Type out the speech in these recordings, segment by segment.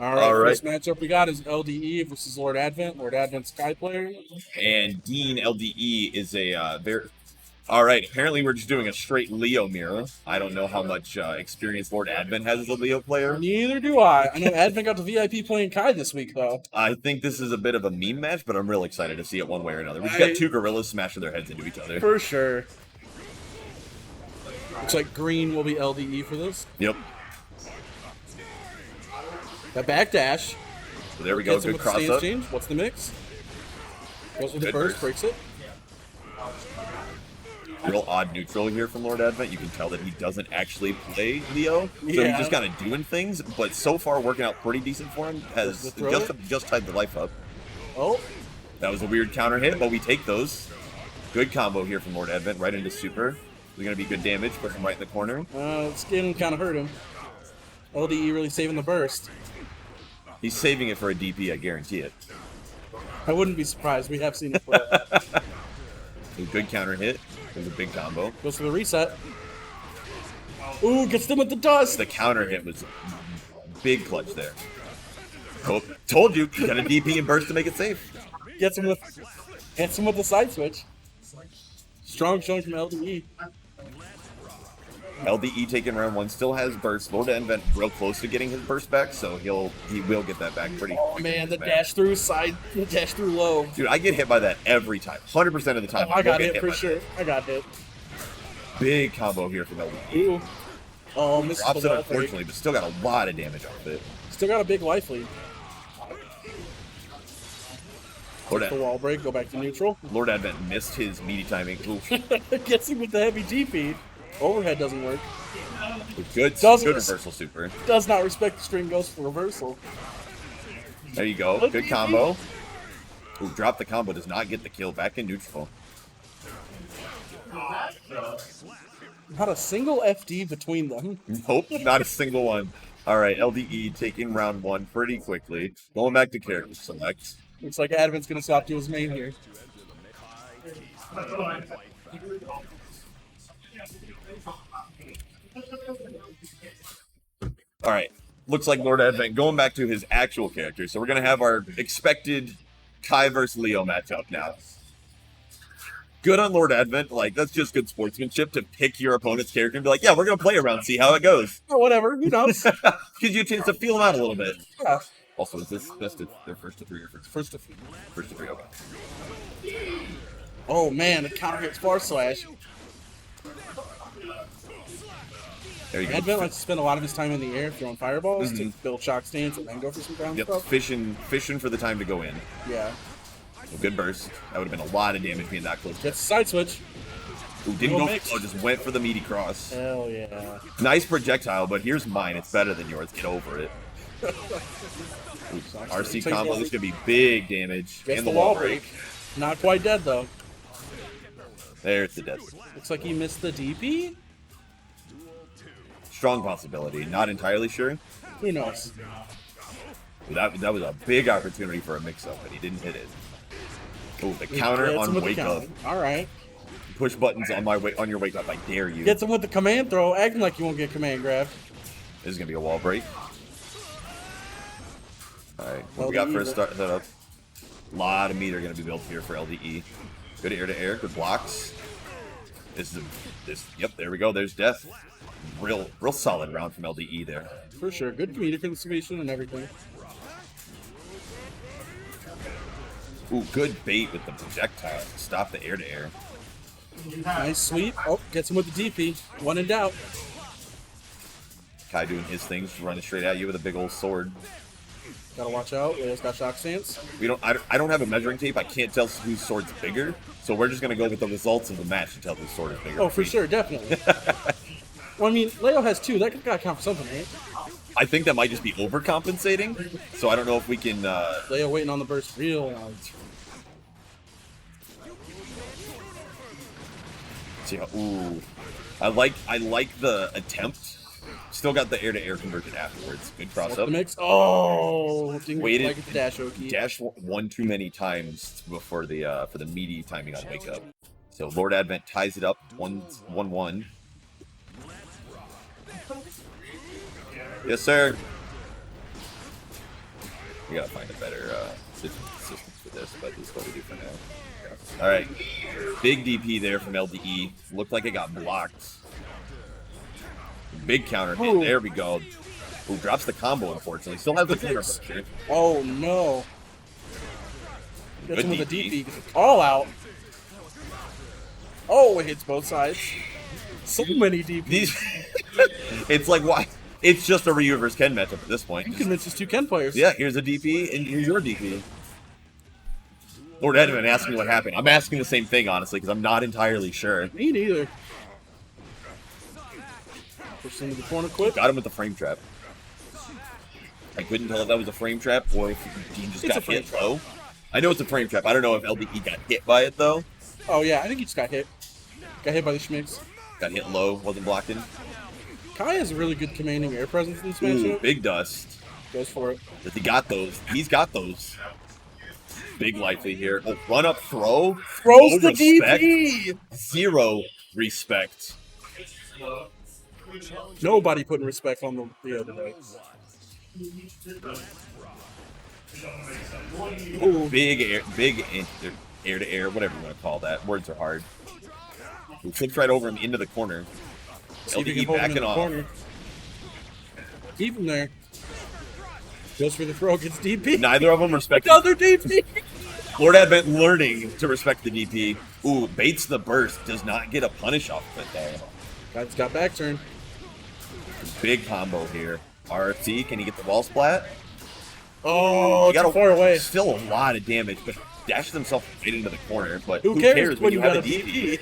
All right, first matchup we got is LDE versus Lord Advent. Lord Advent's Sky player. And Dean LDE is a very... All right, apparently we're just doing a straight Leo mirror. I don't know how much experience Lord Advent has as a Leo player. Neither do I. I know Advent got the VIP playing Kai this week, though. I think this is a bit of a meme match, but I'm real excited to see it one way or another. We just got two gorillas smashing their heads into each other. For sure. Looks like green will be LDE for this. Yep. That backdash. So there we go, good cross up. Change. What's the mix? Goes with the burst, breaks it. Real odd neutral here from Lord Advent. You can tell that he doesn't actually play Leo, so he's just kind of doing things. But so far, working out pretty decent for him. Has just tied the life up. Oh, that was a weird counter hit, but we take those. Good combo here from Lord Advent, right into super. It's going to be good damage. Push him right in the corner. Skin kind of hurt him. LDE really saving the burst. He's saving it for a DP, I guarantee it. I wouldn't be surprised. We have seen it play. A good counter hit. There's a big combo. Goes for the reset. Ooh, gets them with the dust. The counter hit was big clutch there. Oh, told you, you got a DP and burst to make it safe. Gets him with the side switch. Strong showing from LDE. LDE taking round one, still has burst. Lord Advent real close to getting his burst back, so he will get that back pretty. Oh man, the dash through side, the dash through low. Dude, I get hit by that every time, 100% of the time. Oh, I got hit for sure. I got hit. Big combo here from LDE. Ooh. Oh, missed drops it unfortunately, but still got a lot of damage off it. Still got a big life lead. Lord the wall break, go back to neutral. Lord Advent missed his meaty timing. Gets him with the heavy DP. Overhead doesn't work. Good reversal super. Does not respect the string, goes for reversal. There you go. Good combo. Ooh, drop the combo, does not get the kill. Back in neutral. Not a single FD between them. Nope, not a single one. All right, LDE taking round one pretty quickly. Going back to character select. Looks like Advent's going to swap to his main here. All right, looks like Lord Advent going back to his actual character. So we're going to have our expected Kai versus Leo matchup now. Good on Lord Advent. Like, that's just good sportsmanship to pick your opponent's character and be like, yeah, we're going to play around, see how it goes. Or whatever, who knows? Gives you a chance to feel them out a little bit. Yeah. Also, is this their first to three or first to three? First to three, okay. Oh man, the counter hits far slash. There you go. Advent likes to spend a lot of his time in the air throwing fireballs to build shock stance and then go for some ground stuff. Fishing for the time to go in. Yeah. A good burst. That would have been a lot of damage being that close. Gets side switch. Ooh, didn't go for just went for the meaty cross. Hell yeah. Nice projectile, but here's mine. It's better than yours. Get over it. RC combo. This is going to be big damage. Gets the wall break. Not quite dead, though. There's the dead. Looks like he missed the DP? Strong possibility. Not entirely sure. Who knows? That was a big opportunity for a mix-up, but he didn't hit it. Oh, the counter on wake up. All right. Push buttons on your wake up. I dare you. Gets him with the command throw, acting like you won't get command grab. This is going to be a wall break. All right, what we got for a start setup? A lot of meter going to be built here for LDE. Good air to air, good blocks. Yep, there we go. There's death. Real solid round from LDE there. For sure, good meter conservation and everything. Ooh, good bait with the projectile. Stop the air to air. Nice sweep. Oh, gets him with the DP. One in doubt. Kai doing his things, running straight at you with a big old sword. Gotta watch out. Leo's got shock stance. I don't have a measuring tape. I can't tell whose sword's bigger. So we're just gonna go with the results of the match to tell whose sword is bigger. Oh, for sure, definitely. Well, I mean, Leo has two. That gotta count for something, right? I think that might just be overcompensating. So I don't know if we can. Leo waiting on the burst real. See, ooh, I like the attempt. Still got the air-to-air conversion afterwards. Good cross-up. Mix. Oh! Waited. Like the dash Oki. Dash one too many times before the for the meaty timing on wake up. So Lord Advent ties it up 1-1. Yes, sir. We gotta find a better system for this, but this is what we do for now. All right, big DP there from LDE. Looked like it got blocked. Big counter hit. Ooh. There we go. Ooh, drops the combo, unfortunately. Still has the counter pressure. Oh, no. Gets Good him with a DP. DP. All out. Oh, it hits both sides. So many DPs. It's like, why? It's just a Ryu versus Ken matchup at this point. You convinced two Ken players. Yeah, here's a DP, and here's your DP. Lord Edmund asked me what happened. I'm asking the same thing, honestly, because I'm not entirely sure. Me neither. Push into the corner quick. Got him with the frame trap. I couldn't tell if that was a frame trap or if he just got hit low. I know it's a frame trap. I don't know if LDE got hit by it, though. Oh, yeah. I think he just got hit. Got hit by the Schmicks. Got hit low, wasn't blocked in. Kai has a really good commanding air presence in this Ooh, matchup. big dust. Goes for it. If he got those, he's got those. Big likely here. Oh, run up throw. Throws No the respect. DP! Zero respect. Nobody putting respect on the other way. Ooh. Big air to air, whatever you want to call that. Words are hard. He flips right over him into the corner. See if he can LDE hold him in backing the off. corner. Keep him there. Goes for the throw, gets DP. Neither of them respect. Another DP! Lord Advent learning to respect the DP. Ooh, baits the burst. Does not get a punish off of it there. Guy's got back turn. Big combo here. RFT, can he get the wall splat? Oh, He too far away. Still a lot of damage, but dashes himself right into the corner. But Who cares when you have a DP?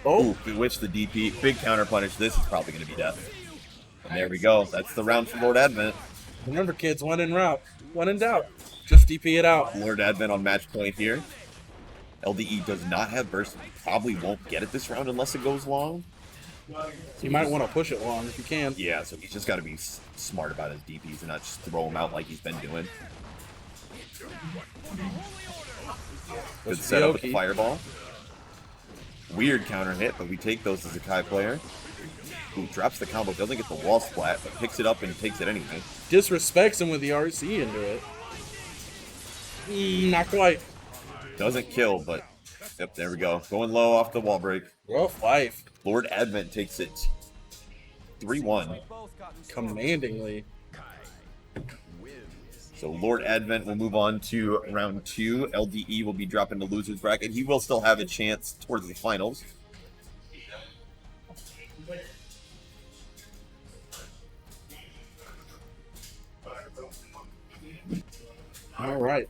Oh, Ooh, bewitched the DP. Big counter punish. This is probably going to be death. And there we go. That's the round for Lord Advent. remember, kids, when in route, when in doubt, just DP it out. Lord Advent on match point here. LDE does not have burst. Probably won't get it this round unless it goes long. You might want to push it long if you can. Yeah, so he's just got to be smart about his DPs and not just throw them out like he's been doing. Good setup with the fireball. Weird counter hit, but we take those as a Kai player. Who drops the combo, doesn't get the wall splat, but picks it up and takes it anyway. Disrespects him with the RC into it. Not quite. Doesn't kill, but yep, there we go. Going low off the wall break. Rough life. Lord Advent takes it 3-1. Commandingly. So Lord Advent will move on to round 2. LDE will be dropping the loser's bracket. He will still have a chance towards the finals. All right.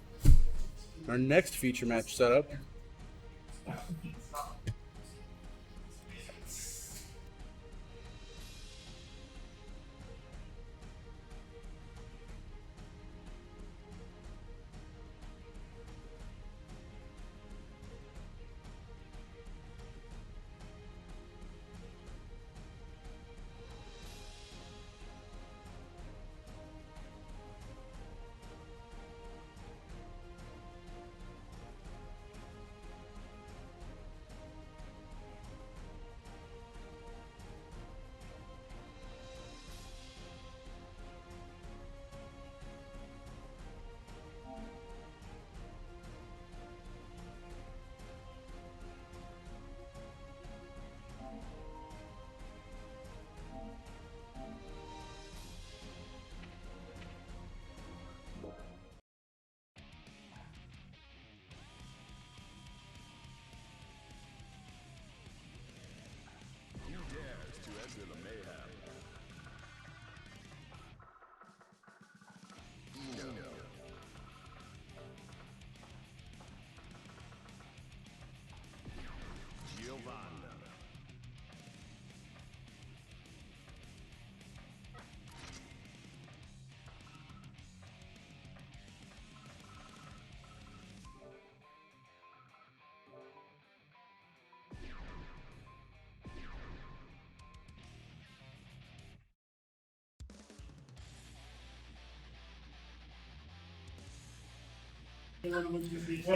Our next feature match setup.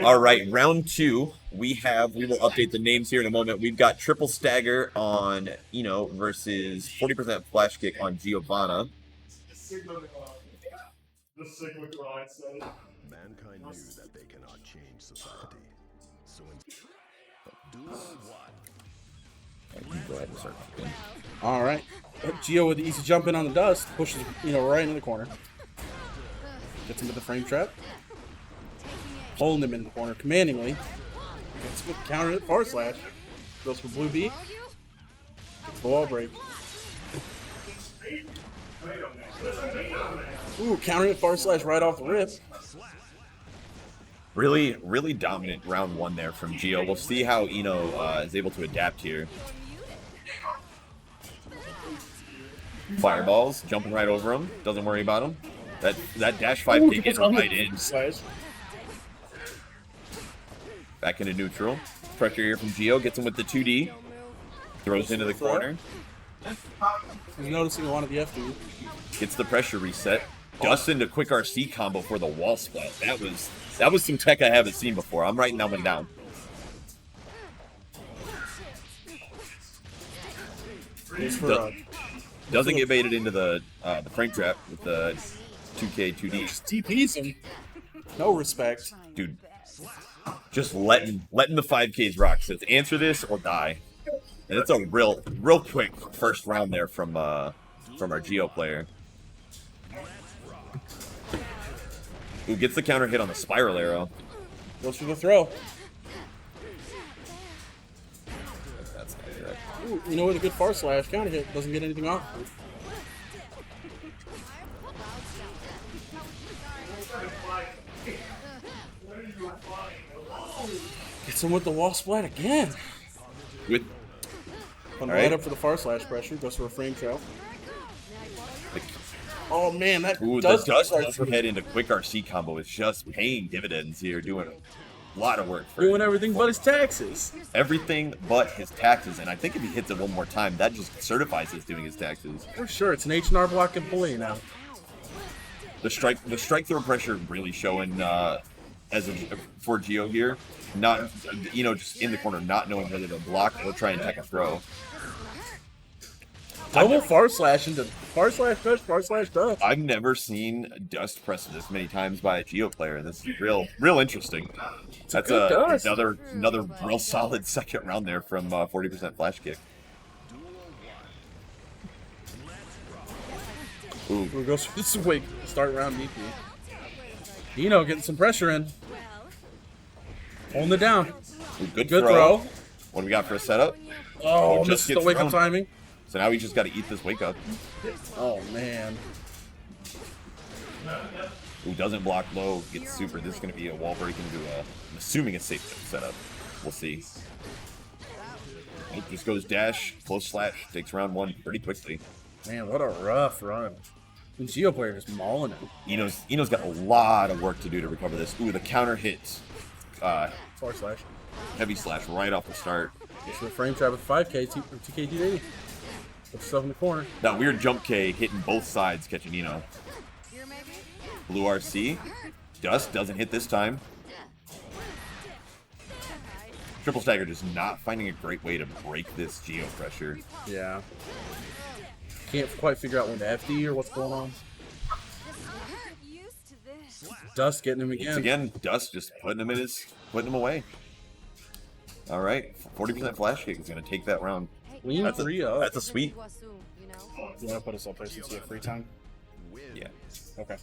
All right, round 2. We will update the names here in a moment. We've got Triple Stagger on Eno versus 40% Flash Kick on Giovanna. Mankind knew that they cannot change society. So do what? Go ahead and start. All right. Geo with the easy jump in on the dust pushes, right into the corner. Gets him with the frame trap. Holding him in the corner commandingly. Gets with counter hit far slash. Goes for blue B. Gets the wall break. Ooh, counter hit far slash right off the rip. Really, really dominant round one there from Geo. We'll see how Ino is able to adapt here. Fireballs, jumping right over him. Doesn't worry about him. That dash 5 kick is right in. Back into neutral. Pressure here from Geo. Gets him with the 2D. Throws into the corner. He's noticing a lot of the FD. Gets the pressure reset. Dust into quick RC combo for the wall splat. That was some tech I haven't seen before. I'm writing that one down. Doesn't get baited into the frame trap with the 2K 2D. TP's him. No respect. Dude, just letting the 5Ks rock. Says answer this or die. And it's a real quick first round there from our Geo player. Who gets the counter hit on the spiral arrow. Goes for the throw. That's not good. Ooh, with a good far slash counter hit doesn't get anything off. Gets him with the wall splat again. With Right up for the far slash pressure. Goes for a frame trail. Oh man, that dust overhead into quick RC combo is just paying dividends here, doing a lot of work for doing everything but his taxes. Everything but his taxes, and I think if he hits it one more time, that just certifies he's doing his taxes. For sure, it's an H&R block employee now. The strike throw pressure really showing for Geo here. Not just in the corner, not knowing whether to block or try and take a throw. Double far slash into far slash dust, far slash dust. I've never seen dust pressed this many times by a Geo player. This is real interesting. That's another real solid second round there from 40% flash kick. Ooh, here goes for this wig. Start round DP. Ino getting some pressure in. Holding it down. Ooh, good throw. What do we got for a setup? Oh, just the wake up timing. So now we just got to eat this wake up. Oh, man. Who doesn't block low, gets super. This is going to be a wall break into I'm assuming a safe setup. We'll see. It just goes dash, close slash, takes round one pretty quickly. Man, what a rough run. The Geo player is mauling him. Ino's got a lot of work to do to recover this. Ooh, the counter hits. Far slash. Heavy slash right off the start. Just for the frame trap with 5K, 2K 280. Put stuff in the corner. That weird jump K hitting both sides, catching Ino. Blue RC. Dust doesn't hit this time. Triple stagger just not finding a great way to break this Geo pressure. Yeah. Can't quite figure out when to FD or what's going on. Dust getting him again. It's again, Dust just putting him away. All right, 40% flash kick is going to take that round. That's a sweet. You want to put us up there since you have free time? Yeah. Okay.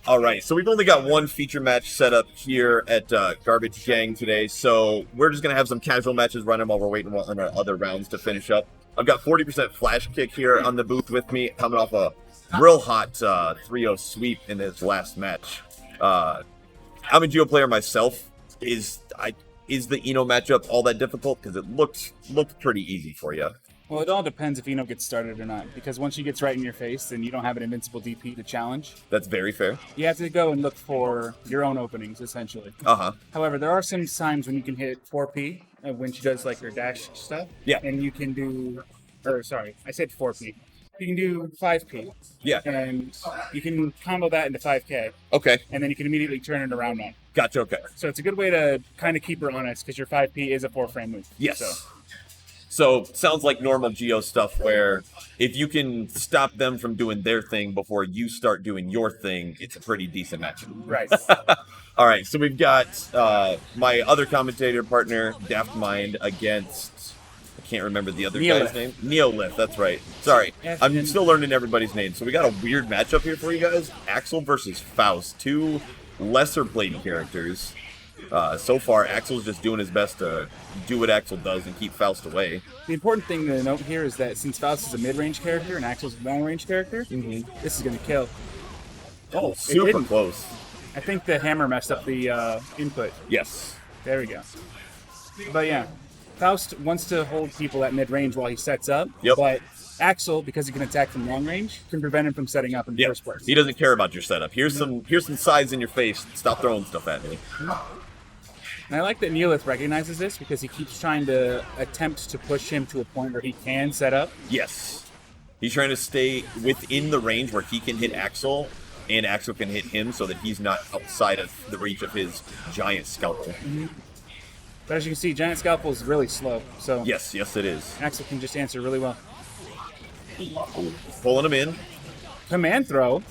All right, so we've only got one feature match set up here at Garbage Gang today, so we're just going to have some casual matches running while we're waiting on our other rounds to finish up. I've got 40% flash kick here on the booth with me, coming off a real hot 3-0 sweep in his last match. I'm a Geo player myself. is the Eno matchup all that difficult? Because it looked pretty easy for you. Well, it all depends if Eno gets started or not, because once she gets right in your face, then you don't have an invincible DP to challenge. That's very fair. You have to go and look for your own openings, essentially. Uh-huh. However, there are some times when you can hit 4P, when she does like her dash stuff. Yeah. And you can do, or sorry, I said 4P. You can do 5P. Yeah. And you can combo that into 5K. Okay. And then you can immediately turn it around now. Gotcha, okay. So it's a good way to kind of keep her honest, because your 5P is a 4-frame move. Yes. So sounds like normal Geo stuff where if you can stop them from doing their thing before you start doing your thing, it's a pretty decent matchup. Right. All right, so we've got my other commentator partner, Daft Mind, against, I can't remember the other guy's name. Neolith, that's right. Sorry, I'm still learning everybody's name. So we got a weird matchup here for you guys. Axel versus Faust, two lesser played characters. So far, Axel's just doing his best to do what Axel does and keep Faust away. The important thing to note here is that since Faust is a mid-range character and Axel's a long-range character, this is going to kill. Oh, super close. I think the hammer messed up the input. Yes. There we go. But yeah, Faust wants to hold people at mid-range while he sets up. Yep. But Axel, because he can attack from long range, can prevent him from setting up in the first place. He doesn't care about your setup. Here's some size in your face. Stop throwing stuff at me. And I like that Neolith recognizes this because he keeps trying to attempt to push him to a point where he can set up. Yes. He's trying to stay within the range where he can hit Axel and Axel can hit him so that he's not outside of the reach of his giant scalpel. But as you can see, Giant Scalpel is really slow. So yes, it is. Axel can just answer really well. Pulling him in. Command throw.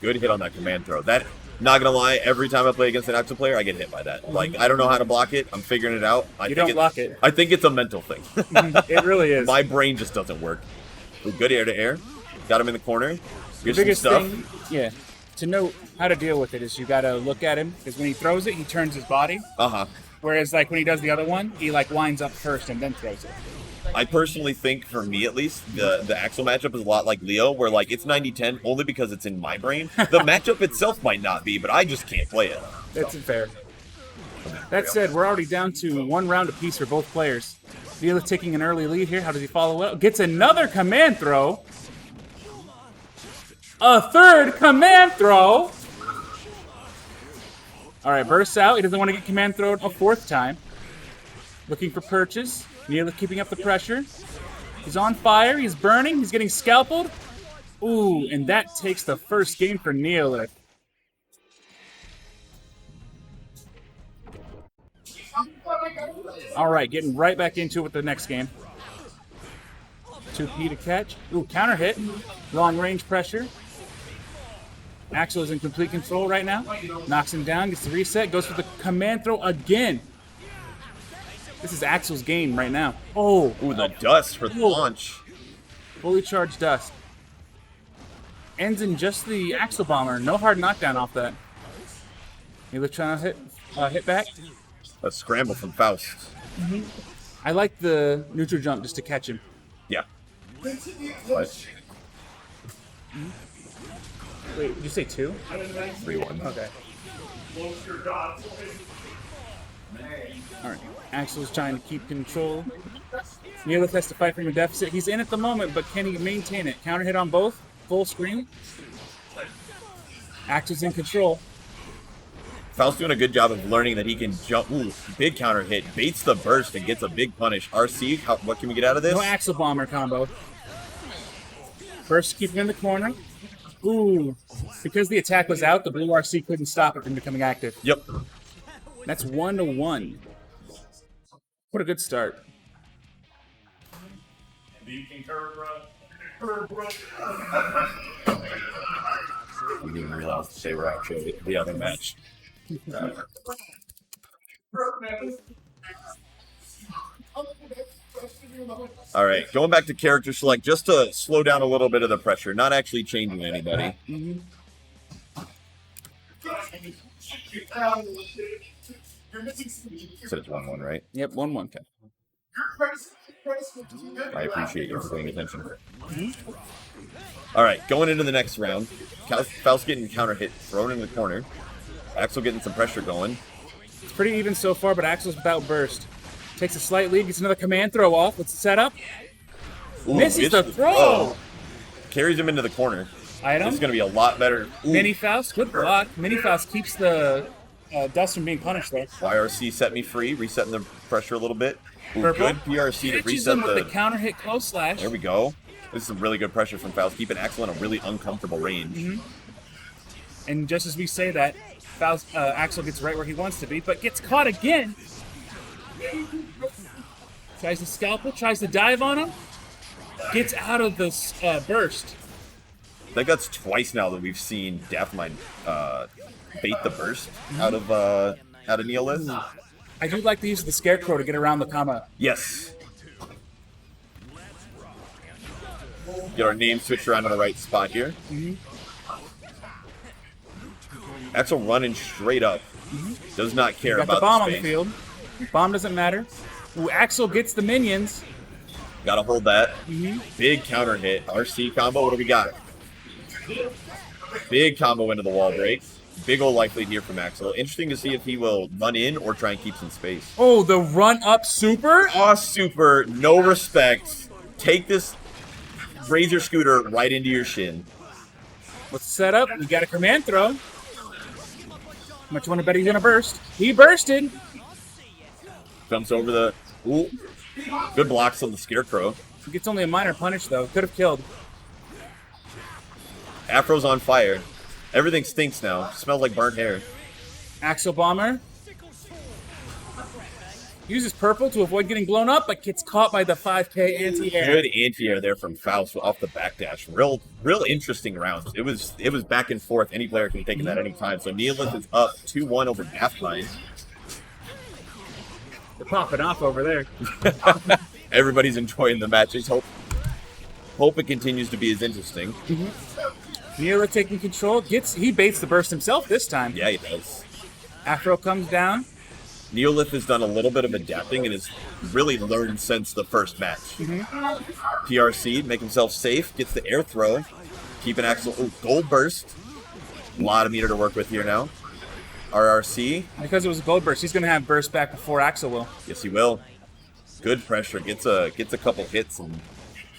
Good hit on that command throw. That, not gonna lie, every time I play against an Axel player, I get hit by that. Like, I don't know how to block it. I'm figuring it out. You don't block it. I think it's a mental thing. It really is. My brain just doesn't work. Good air to air. Got him in the corner. The biggest thing, to know how to deal with it is you gotta look at him, because when he throws it, he turns his body. Whereas, like, when he does the other one, he, like, winds up first and then throws it. I personally think, for me at least, the Axel matchup is a lot like Leo, where, like, it's 90-10 only because it's in my brain. The matchup itself might not be, but I just can't play it. That's fair. That said, we're already down to 1 round apiece for both players. Vila taking an early lead here. How does he follow up? Gets another command throw. A third command throw. All right, bursts out. He doesn't want to get command thrown a 4th time. Looking for purchase. Neolith keeping up the pressure. He's on fire. He's burning. He's getting scalpeled. Ooh, and that takes the first game for Neolith. All right, getting right back into it with the next game. 2P to catch. Ooh, counter hit. Long range pressure. Axel is in complete control right now. Knocks him down, gets the reset, goes for the command throw again. This is Axel's game right now. Oh. Ooh, the dust for the launch. Fully charged dust. Ends in just the Axel bomber. No hard knockdown off that. Neolith trying to hit back. A scramble from Faust. I like the neutral jump just to catch him. Yeah. But Wait, did you say 2? 3-1. Okay. Alright. Axel's trying to keep control. Neolith has to fight from a deficit. He's in at the moment, but can he maintain it? Counter hit on both. Full screen. Axel's in control. Faust's doing a good job of learning that he can jump. Ooh, big counter hit. Baits the burst and gets a big punish. RC, what can we get out of this? No Axel bomber combo. Burst keeping in the corner. Ooh. Because the attack was out, the blue RC couldn't stop it from becoming active. Yep. That's 1-1. What a good start. You didn't realize they were actually the other match. All right, going back to character select just to slow down a little bit of the pressure, not actually changing anybody. Said it's 1-1, right? Yep, 1-1. Okay. I appreciate you for paying attention. All right, going into the next round. Faust getting counter hit, thrown in the corner. Axel getting some pressure going. It's pretty even so far, but Axel's without burst. Takes a slight lead, gets another command throw off. What's the setup? Ooh, Misses the throw. Carries him into the corner. Item. It's going to be a lot better. Ooh. Mini Faust, good block. Mini Faust keeps the dust from being punished there. YRC set me free, resetting the pressure a little bit. Ooh, Purple. good PRC to Catches reset him with the counter hit close slash. There we go. This is some really good pressure from Faust, keeping Axel in a really uncomfortable range. And just as we say that, Faust, Axel gets right where he wants to be, but gets caught again. Tries to scalpel, tries to dive on him. Gets out of this burst. I think that's twice now that we've seen Daphmine bait the burst out of Neolith. I do like the use of the Scarecrow to get around the combo. Yes. Get our name switched around in the right spot here. Axel running straight up. Does not care Got about the bomb on space. the field. Bomb doesn't matter. Ooh, Axel gets the minions. Gotta hold that. Big counter hit. RC combo. What do we got? Big combo into the wall break. Big old life lead here from Axel. Interesting to see if he will run in or try and keep some space. Oh, the run up super. Oh, super. No respect. Take this Razor scooter right into your shin. What's the setup? You got a command throw. How much you want to bet he's gonna burst? He bursted. Jumps over the... Ooh. Good blocks on the Scarecrow. He gets only a minor punish though. Could have killed. Afro's on fire. Everything stinks now. Smells like burnt hair. Axel Bomber uses purple to avoid getting blown up, but gets caught by the 5K anti-air. Good anti-air there from Faust off the backdash. Real interesting rounds. It was back and forth. Any player can take it at any time. So Neolith is up 2-1 over Daphmine. They're popping off over there. Everybody's enjoying the match. Just hope it continues to be as interesting. Neolith taking control. He baits the burst himself this time. Yeah, he does. Afro comes down. Neolith has done a little bit of adapting and has really learned since the first match. PRC, make himself safe, gets the air throw, keeping Axel. Ooh, gold burst. A lot of meter to work with here now. RRC. Because it was a gold burst, he's going to have burst back before Axel will. Yes, he will. Good pressure. Gets a couple hits and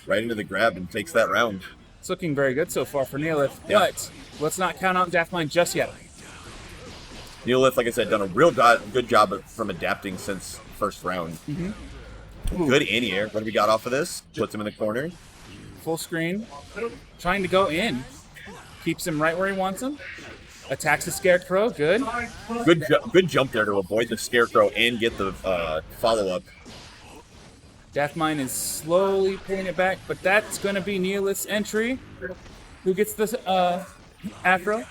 right into the grab and takes that round. It's looking very good so far for Neolith, Yeah. but let's not count out Daphmine just yet. Neolith, like I said, done a real good job from adapting since first round. Good anti-air. What do we got off of this? Puts him in the corner. Full screen. Trying to go in. Keeps him right where he wants him. Attacks the Scarecrow. Good. Good jump there to avoid the Scarecrow and get the follow-up. Daphmine is slowly pulling it back, but that's going to be Neolith's entry. Who gets the Afro?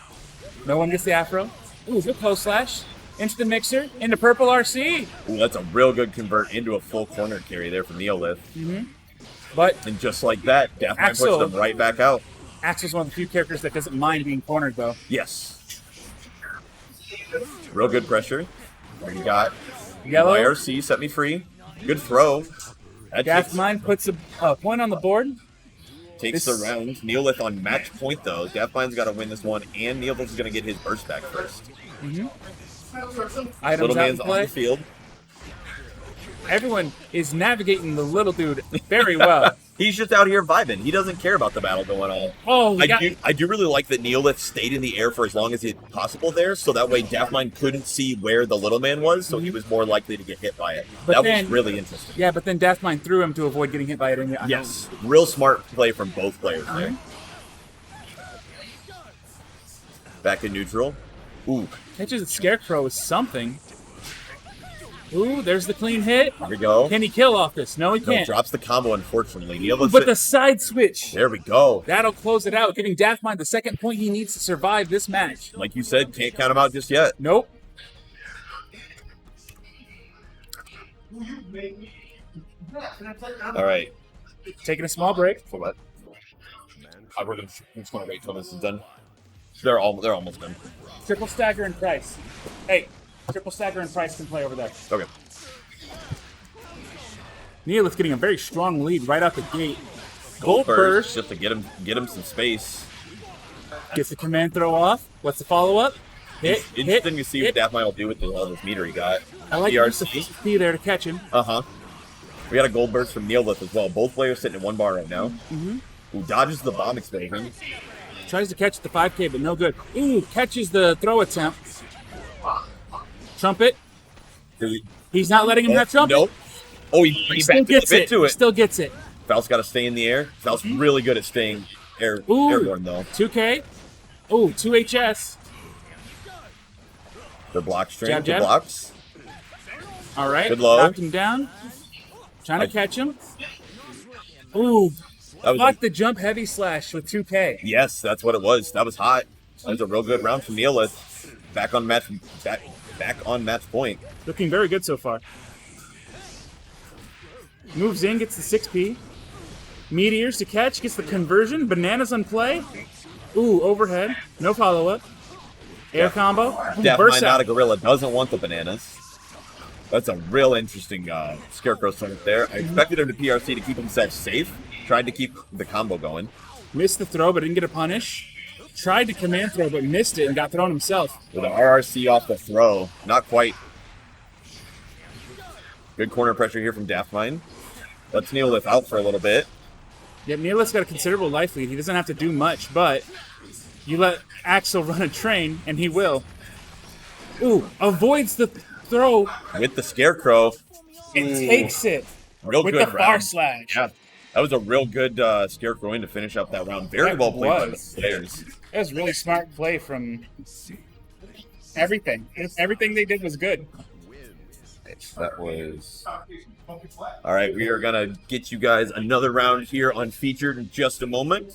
No one gets the Afro. Ooh, good post slash. Into the mixer. Into purple RC. Ooh, that's a real good convert into a full corner carry there from Neolith. But And just like that, Daphmine puts Axel. them right back out. Axel's one of the few characters that doesn't mind being cornered, though. Yes. Real good pressure. We got Yellow. YRC, set me free. Good throw. That Daphmine puts a point on the board. takes the round. Neolith on match point, though. Daphmine's got to win this one, and Neolith is going to get his burst back first. Items Little out man's in on play. the field. Everyone is navigating the little dude very well. He's just out here vibing. He doesn't care about the battle going on. Oh, I do really like that Neolith stayed in the air for as long as it's possible there, so that way Daphmine couldn't see where the little man was, so he was more likely to get hit by it. But That then- was really interesting. yeah, but then Daphmine threw him to avoid getting hit by it. And Yes, real smart play from both players there. Back in neutral. Ooh, Catches the Scarecrow is something. Ooh, there's the clean hit. here we go. Can he kill off this? No, he No, can't. drops the combo, unfortunately. Neolith But the side switch. there we go. That'll close it out, giving Daphmine the second point he needs to survive this match. Like you said, can't count him out just yet. Nope. All right. Taking a small break. For what? I'm just gonna wait till this is done. They're almost done. Triple Stagger and Price. Hey, Triple Stagger and Price can play over there. Okay. Neolith's getting a very strong lead right out the gate. Gold Gold burst burst. just to get him some space. Gets the command throw off. What's the follow-up? Hit, Interesting to see hit. what Daphne will do with all this meter he got. I like PRC. the P there to catch him. Uh-huh. We got a gold burst from Neolith as well. Both players sitting in 1 bar right now. Who dodges the bomb explosion. Tries to catch the 5K, but no good. Ooh, catches the throw attempt. Trumpet. He's not letting him have trumpet. Nope. Oh, he Still backed gets it. into it. Still gets it. Val's got to stay in the air. Val's really good at staying Ooh. airborne, though. 2K. Ooh, 2HS. The block string. Jab, The jab. blocks. All right. Good low. Knocked him down. Trying to catch him. Ooh. That was Fuck the jump heavy slash with 2K. Yes, that's what it was. That was hot. That was a real good round from Neolith. Back on match point. Looking very good so far. Moves in, gets the 6P. Meteors to catch, gets the conversion. Bananas on play. Ooh, overhead. No follow-up. Air combo. Ooh, Definitely burst not out. a gorilla. Doesn't want the bananas. That's a real interesting Scarecrow summit there. I expected him to PRC to keep himself safe. Tried to keep the combo going. Missed the throw, but didn't get a punish. Tried to command throw, but missed it and got thrown himself. With an RRC off the throw. Not quite. Good corner pressure here from Daphmine. Let's Neolith out for a little bit. Yep, Neolith's got a considerable life lead. He doesn't have to do much, but you let Axel run a train, and he will. Ooh, avoids the throw. With the Scarecrow. And takes it Real with good the far round. slash. Yeah. That was a real good Scarecrow in to finish up that round. Very That well played by the was. players. That was really smart play from everything. Everything they did was good. That was... All right, we are going to get you guys another round here on Featured in just a moment.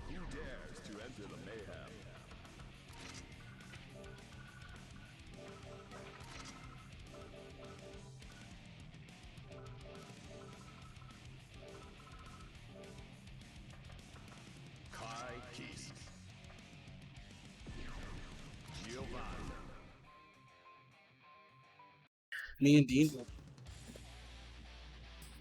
Who dares to enter the mayhem? Kai Keith. Giovanni. Me and Dean.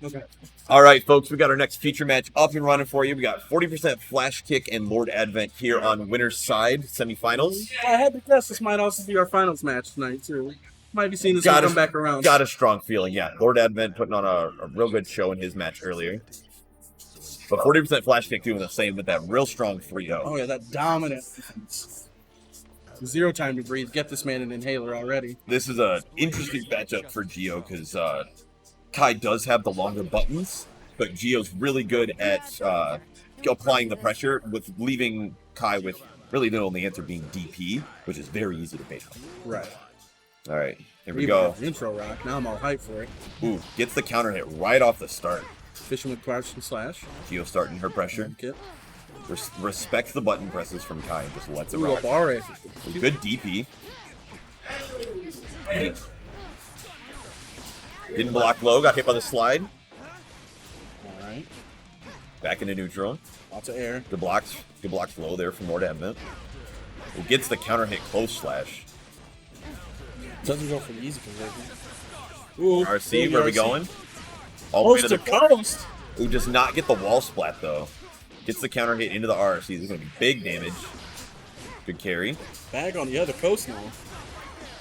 Okay. All right, folks, we got our next feature match up and running for you. We got 40% Flash Kick and Lord Advent here on winner's side semifinals. I had to guess this might also be our finals match tonight, too. Might be seeing this one come back around. Got a strong feeling, yeah. Lord Advent putting on a real good show in his match earlier. But 40% Flash Kick doing the same with that real strong 3-0. Oh, yeah, that dominant defense. Zero time to breathe. Get this man an inhaler already. This is an interesting matchup for Geo because Kai does have the longer buttons, but Geo's really good at applying the pressure with leaving Kai with really the only answer being DP, which is very easy to bait on. Right. All right, here we Even go. with the intro rock. Now I'm all hyped for it. Ooh, gets the counter hit right off the start. Fishing with crouch and slash. Geo starting her pressure. Kit. Respects the button presses from Kai and just lets it Ooh, a rock. bar race. Good DP. Didn't block low, got hit by the slide. All right. Back into neutral. Lots of air. Good blocks low there from Lord Advent. Who gets the counter hit close slash. Doesn't go for the easy conversion. Ooh, RC, where are we going? All the way Coast to to the coast. Who does not get the wall splat though. Gets the counter hit into the RC. This is going to be big damage. Good carry. Bag on the other coast now.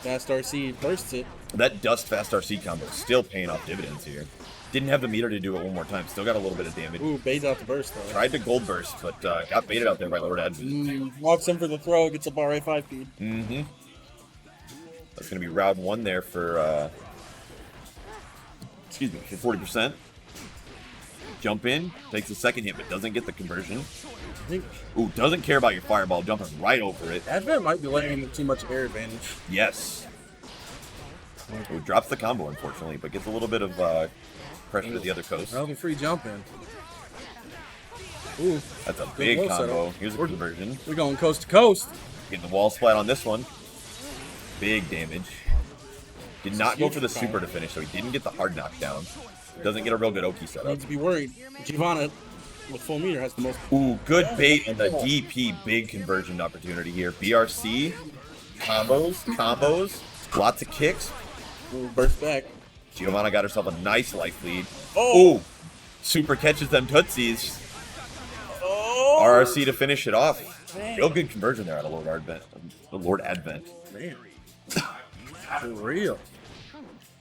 Fast RC bursts it. That Dust Fast RC combo is still paying off dividends here. Didn't have the meter to do it one more time. Still got a little bit of damage. Ooh, bait out the burst though. Tried to gold burst, but got baited out there by Lord Advent. Walks in for the throw, gets a bar A5 feed. Mm-hmm. That's going to be round one there for Excuse me, for 40%. Jump in, takes the second hit, but doesn't get the conversion. I think Ooh, doesn't care about your fireball, jumping right over it. Advent might be letting him too much air advantage. Yes. Ooh, drops the combo, unfortunately, but gets a little bit of pressure to the other coast. Another free jump in. Ooh, That's a good big low combo. setup. Here's a conversion. We're going coast to coast. Getting the wall splat on this one. Big damage. Did not go for the huge super to finish, so he didn't get the hard knockdown. Doesn't get a real good Oki setup. Needs to be worried. Giovanna, with full meter, has the most. Ooh, good bait and the DP big conversion opportunity here. BRC, combos, lots of kicks. Ooh, burst back. Giovanna got herself a nice life lead. Oh. Ooh, super catches them Tootsies. Oh. RRC to finish it off. Real good conversion there out of Lord Advent. Man. For real.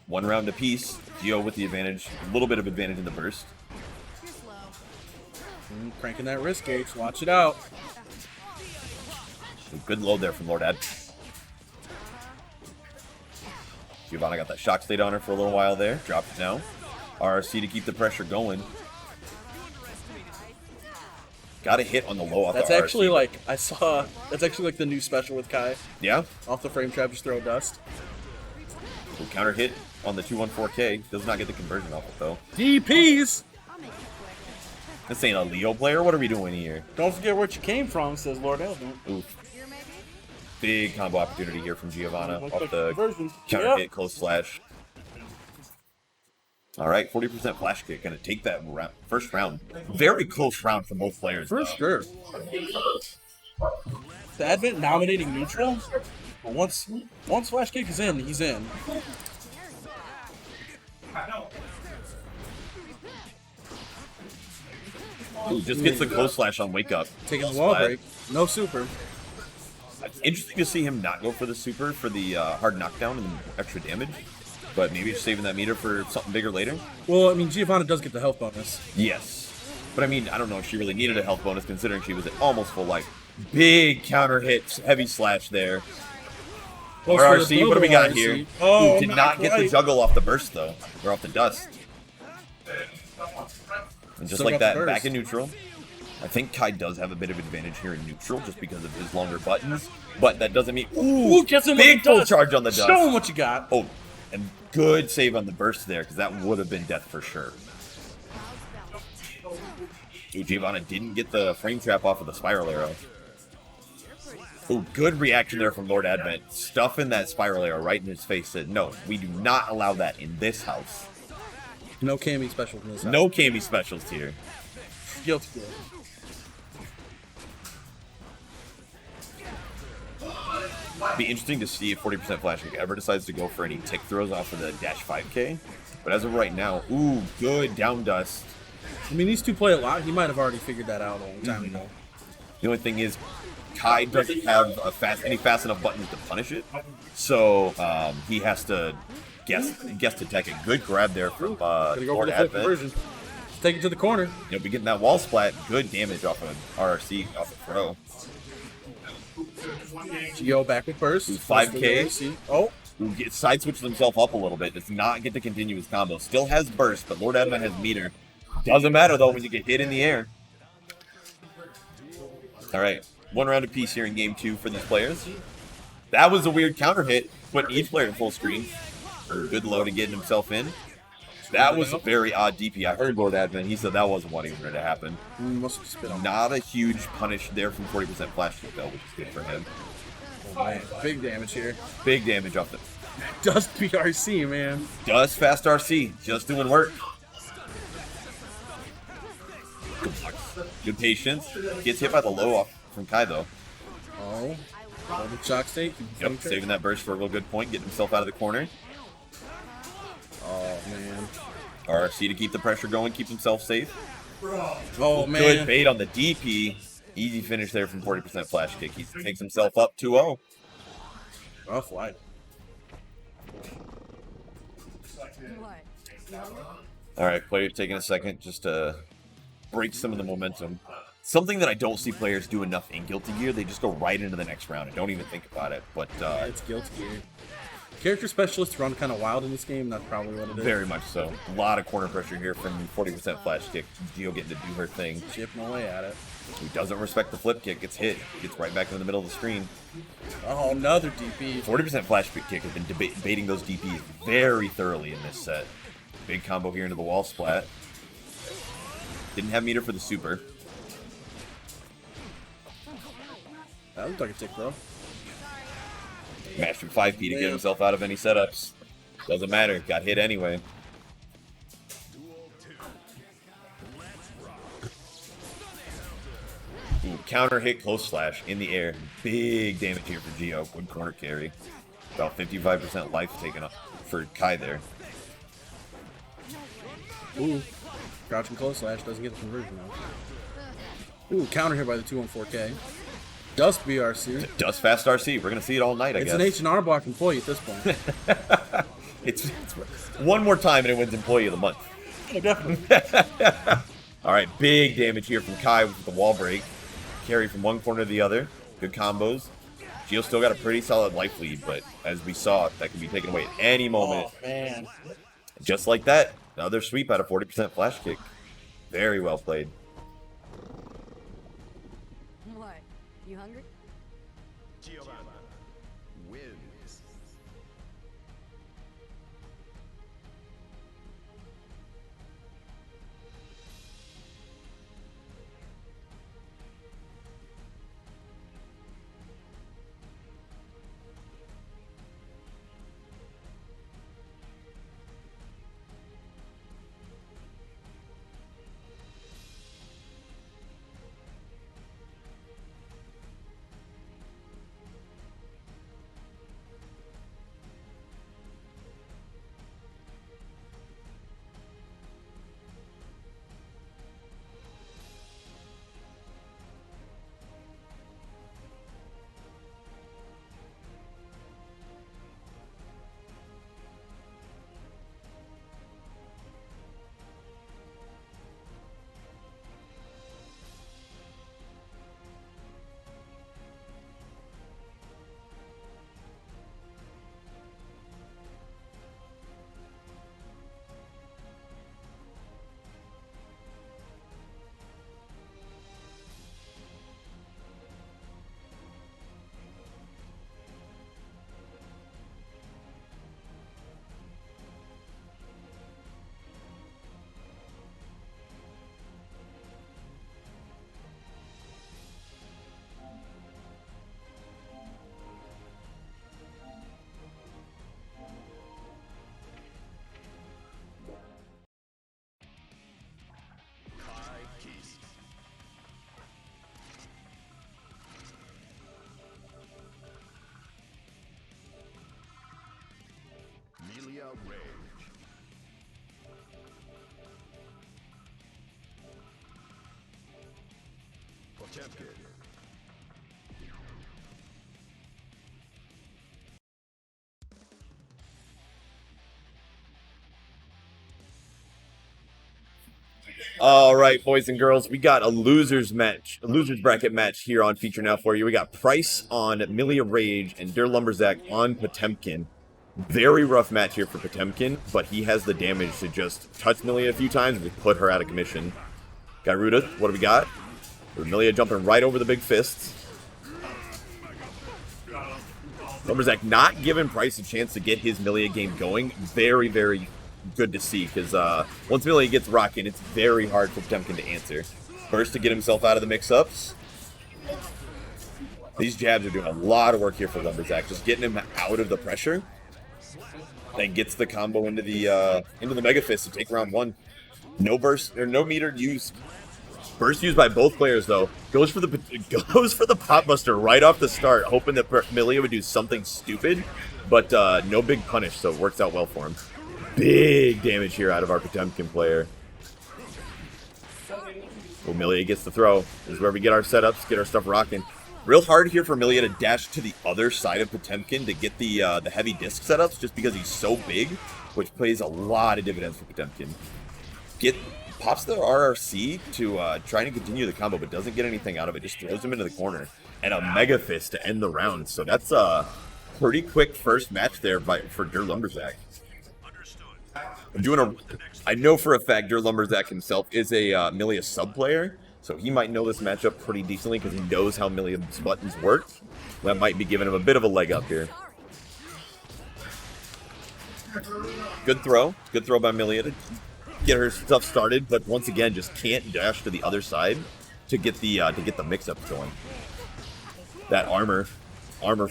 1 round apiece. Gio with the advantage. A little bit of advantage in the burst. Cranking that wrist gauge. Watch it out. A good load there from Lord Advent. Giovanna got that shock state on her for a little while there. Dropped it now. RRC to keep the pressure going. Got a hit on the low off That's the actually RRC. like, I saw, that's actually like the new special with Kai. Yeah? Off the frame trap, just throw dust. Cool counter hit on the 214K. Does not get the conversion off it, though. DPs! This ain't a Leo player. What are we doing here? Don't forget where you came from, says Lord Advent. Oof. Big combo opportunity here from Giovanna Looks off like the conversion. counter Yep. hit, close slash. All right, 40% flash kick. Gonna take that first round. Very close round for both players. For sure. The Advent nominating neutral. But once Flash Kick is in, he's in. Ooh, just gets the close slash on wake up. Taking the wall Splat. break. No super. It's interesting to see him not go for the super for the hard knockdown and extra damage. But maybe he's saving that meter for something bigger later. Well, I mean, Giovanna does get the health bonus. Yes. But I mean, I don't know if she really needed a health bonus considering she was at almost full life. Big counter hits, heavy slash there. Close for the RRC, what do we got double here? RRC. Oh, Ooh, did not get the quite. juggle off the burst though. Or off the dust. And just Still like got the that, back burst. in neutral. I think Kai does have a bit of advantage here in neutral just because of his longer buttons. But that doesn't mean... Ooh, gets him big with the full dust. charge on the dust. Show him what you got. Oh, and good save on the burst there, because that would have been death for sure. Ooh, Giovanna didn't get the frame trap off of the spiral arrow. Ooh, good reaction there from Lord Advent. Stuffing that spiral arrow right in his face. Said, no, we do not allow that in this house. No Cammy special from this side. No Cammy specials here. Guilty gear. Be interesting to see if 40% Flash Kick ever decides to go for any tick throws off of the dash 5K. But as of right now, ooh, good down dust. I mean, these two play a lot. He might have already figured that out a long time ago. The only thing is, Kai doesn't have any fast enough buttons to punish it, so he has to guess to tech it. Good grab there from Gonna go for Lord the full Advent. conversion. Take it to the corner. You'll be getting that wall splat. Good damage off of RRC off the throw. Gio back with burst. 5K. Oh, Side switches himself up a little bit. Does not get to continue his combo. Still has burst, but Lord Advent has meter. Doesn't matter though when you get hit in the air. All right, 1 round apiece here in game 2 for these players. That was a weird counter hit, putting each player in full screen. Good low to getting himself in. That was a very odd DP. I heard Lord Advent. He said that wasn't what he wanted to happen. must have spit on that. Not a huge punish there from 40% flash kick though, which is good for him. Oh, man. Big damage here. Big damage off the Dust PRC, man. Does fast RC, just doing work. Good patience. Gets hit by the low off from Kai though. Oh, double shock state. Yep, saving that burst for a real good point, getting himself out of the corner. Oh, man. RC to keep the pressure going, keep himself safe. Oh, man. Good bait on the DP. Easy finish there from 40% flash kick. He takes himself up 2-0. Rough light. All right, players taking a second just to break some of the momentum. Something that I don't see players do enough in Guilty Gear. They just go right into the next round and don't even think about it. But It's guilty gear. Character specialists run kind of wild in this game. That's probably what it is. Very much so. A lot of corner pressure here from 40% flash kick. Gio getting to do her thing. Chipping away at it. Who doesn't respect the flip kick, gets hit, gets right back in the middle of the screen. Oh, another DP. 40% flash kick has been debating those DPs very thoroughly in this set. Big combo here into the wall splat. Didn't have meter for the super. That looked like a tick, bro. Mashed through 5P to get himself out of any setups. Doesn't matter, got hit anyway. Ooh, counter hit, close slash in the air. Big damage here for Gio. Good corner carry. About 55% life taken up for Kai there. Ooh. Crouching close slash doesn't get the conversion though. Ooh, counter hit by the 214K. Dust BRC. Dust fast RC. We're going to see it all night, I guess. It's an H&R Block employee at this point. it's one more time and it wins Employee of the Month. Yeah, definitely. All right, big damage here from Kai with the wall break. Carry from one corner to the other. Good combos. Gio still got a pretty solid life lead, but as we saw, that can be taken away at any moment. Oh, man. Just like that, another sweep out of 40% flash kick. Very well played. What? You hungry? Giovanna wins. Melia Rage. Potemkin. All right, boys and girls, we got a losers bracket match here on Feature Now for you. We got Price on Melia Rage and Der Lumberzak on Potemkin. Very rough match here for Potemkin, but he has the damage to just touch Melia a few times and put her out of commission. Garuda, what do we got? Melia jumping right over the big fists. Lumberzak not giving Price a chance to get his Melia game going. Very, very good to see, because once Melia gets rocking, it's very hard for Potemkin to answer. First to get himself out of the mix-ups. These jabs are doing a lot of work here for Lumberzak, just getting him out of the pressure. Then gets the combo into the Mega Fist to take round one. No burst or no meter used. Burst used by both players though. Goes for the Pop Buster right off the start, hoping that Melia would do something stupid, but no big punish, so it works out well for him. Big damage here out of our Potemkin player. Well, Melia gets the throw. This is where we get our setups, get our stuff rocking. Real hard here for Melia to dash to the other side of Potemkin to get the heavy disc setups, just because he's so big, which plays a lot of dividends for Potemkin. Pops the RRC to try to continue the combo, but doesn't get anything out of it. Just throws him into the corner and a Mega Fist to end the round. So that's Pretty quick first match there for Der Lumberzack. I know for a fact Der Lumberzack himself is a Milia sub player, so he might know this matchup pretty decently because he knows how Milia's buttons work. That might be giving him a bit of a leg up here. Good throw by Milia to get her stuff started, but once again just can't dash to the other side to get the mix-up going. That armor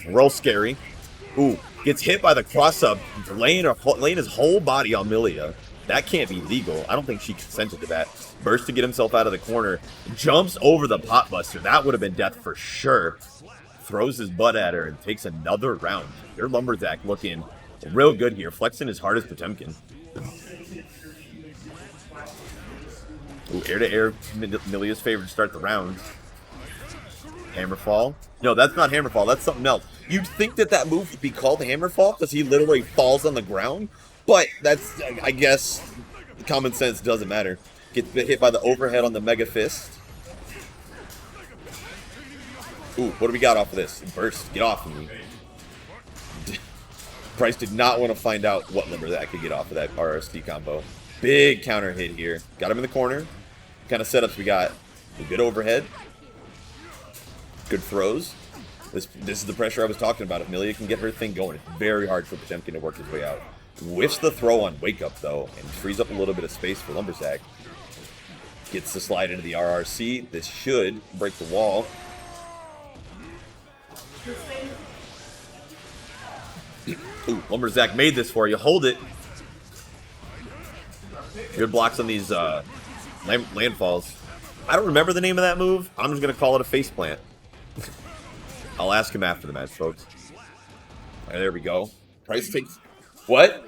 real scary. Ooh, gets hit by the cross-up, laying his whole body on Milia. That can't be legal. I don't think she consented to that. Burst to get himself out of the corner. Jumps over the pot buster. That would have been death for sure. Throws his butt at her and takes another round. Their Lumberzack looking real good here. Flexing as hard as Potemkin. Ooh, air-to-air, Milia's favorite to start the round. Hammerfall. No, that's not Hammerfall. That's something else. You'd think that move would be called Hammerfall because he literally falls on the ground. But that's, I guess, common sense doesn't matter. Gets hit by the overhead on the Mega Fist. Ooh, what do we got off of this? Burst. Get off of me. Price did not want to find out what Lumberzack could get off of that RRC combo. Big counter hit here. Got him in the corner. What kind of setups we got? A good overhead. Good throws. This is the pressure I was talking about. If Milia can get her thing going, it's very hard for Potemkin to work his way out. Whiffs the throw on Wake Up, though, and frees up a little bit of space for Lumberzack. Gets the slide into the RRC. This should break the wall. Ooh, Lumberzack made this for you. Hold it. Good blocks on these landfalls. I don't remember the name of that move. I'm just going to call it a faceplant. I'll ask him after the match, folks. Right, there we go. Price takes... What?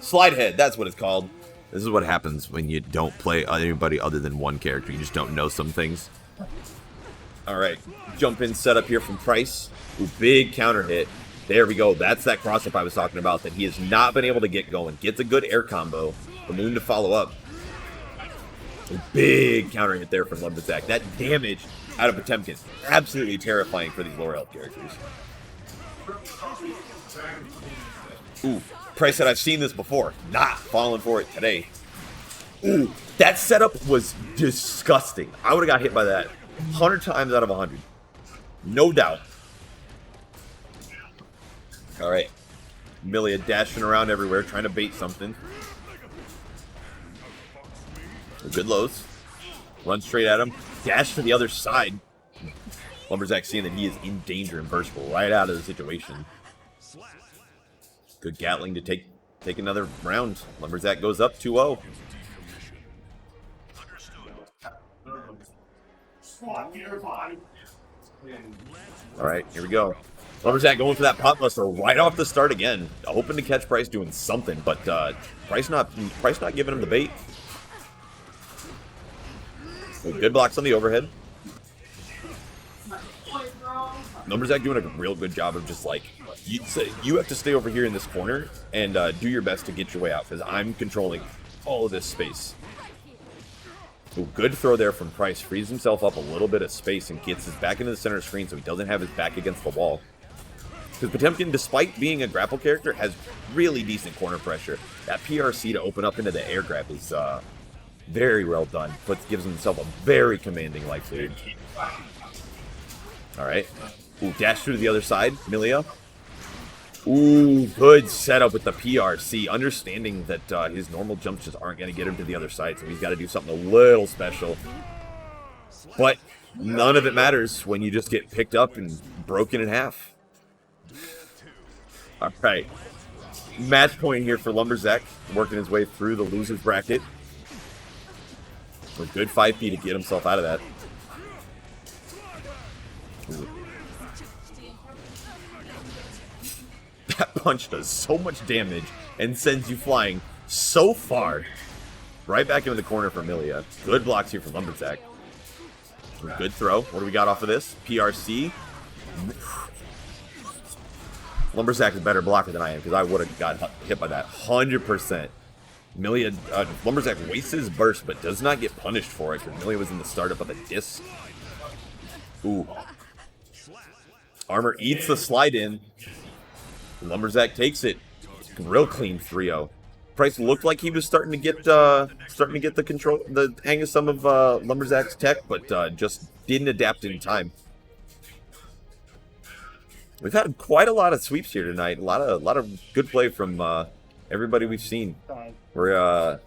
Slide head. That's what it's called. This is what happens when you don't play anybody other than one character. You just don't know some things. All right. Jump in setup here from Price. Ooh, big counter hit. There we go. That's that cross-up I was talking about that he has not been able to get going. Gets a good air combo. The Moon to follow up. A big counter hit there from Lumberzack. That damage out of Potemkin. Absolutely terrifying for these lower health characters. Ooh, Price said I've seen this before. Not falling for it today. Ooh, that setup was disgusting. I would have got hit by that 100 times out of 100. No doubt. All right. Milia dashing around everywhere, trying to bait something. Good lows. Run straight at him. Dash to the other side. Lumberzack seeing that he is in danger and burst right out of the situation. Good Gatling to take another round. Lumberzack goes up 2-0. All right, here we go. Lumberzack going for that pot buster right off the start again. Hoping to catch Price doing something, but Price not giving him the bait. Good blocks on the overhead. Lumberzack doing a real good job of just like, you have to stay over here in this corner and do your best to get your way out because I'm controlling all of this space. Ooh, good throw there from Price. Frees himself up a little bit of space and gets his back into the center screen so he doesn't have his back against the wall. Because Potemkin, despite being a grapple character, has really decent corner pressure. That PRC to open up into the air grab is very well done. But gives himself a very commanding life lead. Alright. Ooh, dash through to the other side. Milia. Ooh, good setup with the PRC. Understanding that his normal jumps just aren't going to get him to the other side. So he's got to do something a little special. But none of it matters when you just get picked up and broken in half. Alright. Match point here for Lumberzack. Working his way through the loser's bracket. A good 5P to get himself out of that. Ooh. That punch does so much damage and sends you flying so far. Right back into the corner for Milia. Good blocks here for Lumberzack. Good throw. What do we got off of this? PRC. Lumberzack is a better blocker than I am because I would have got hit by that 100%. Milia, Lumberzack wastes his burst but does not get punished for it because Milia was in the startup of the disc. Ooh. Armor eats the slide in. Lumberjack takes it. Real clean 3-0. Price looked like he was starting to get the hang of some of Lumberjack's tech, but just didn't adapt in time. We've had quite a lot of sweeps here tonight. A lot of good play from everybody we've seen. We're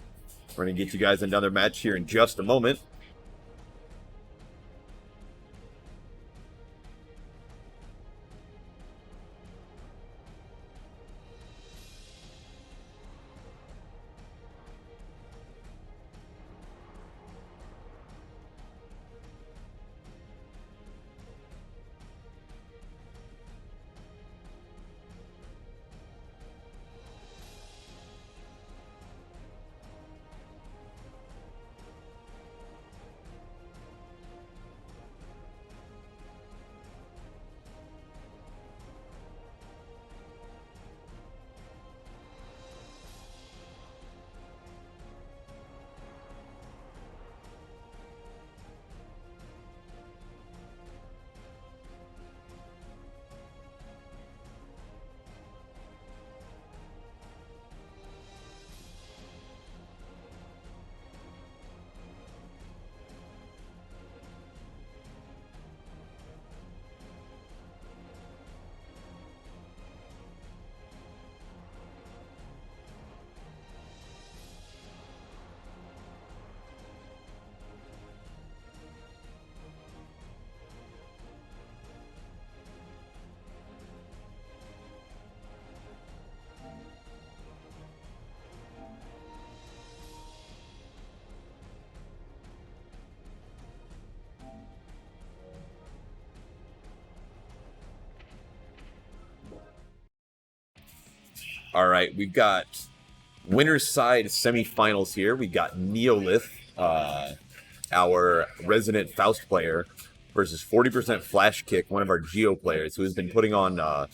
gonna get you guys another match here in just a moment. All right, we've got winner's side semifinals here. We got Neolith, our resident Faust player, versus 40% Flash Kick, one of our Geo players, who has been putting on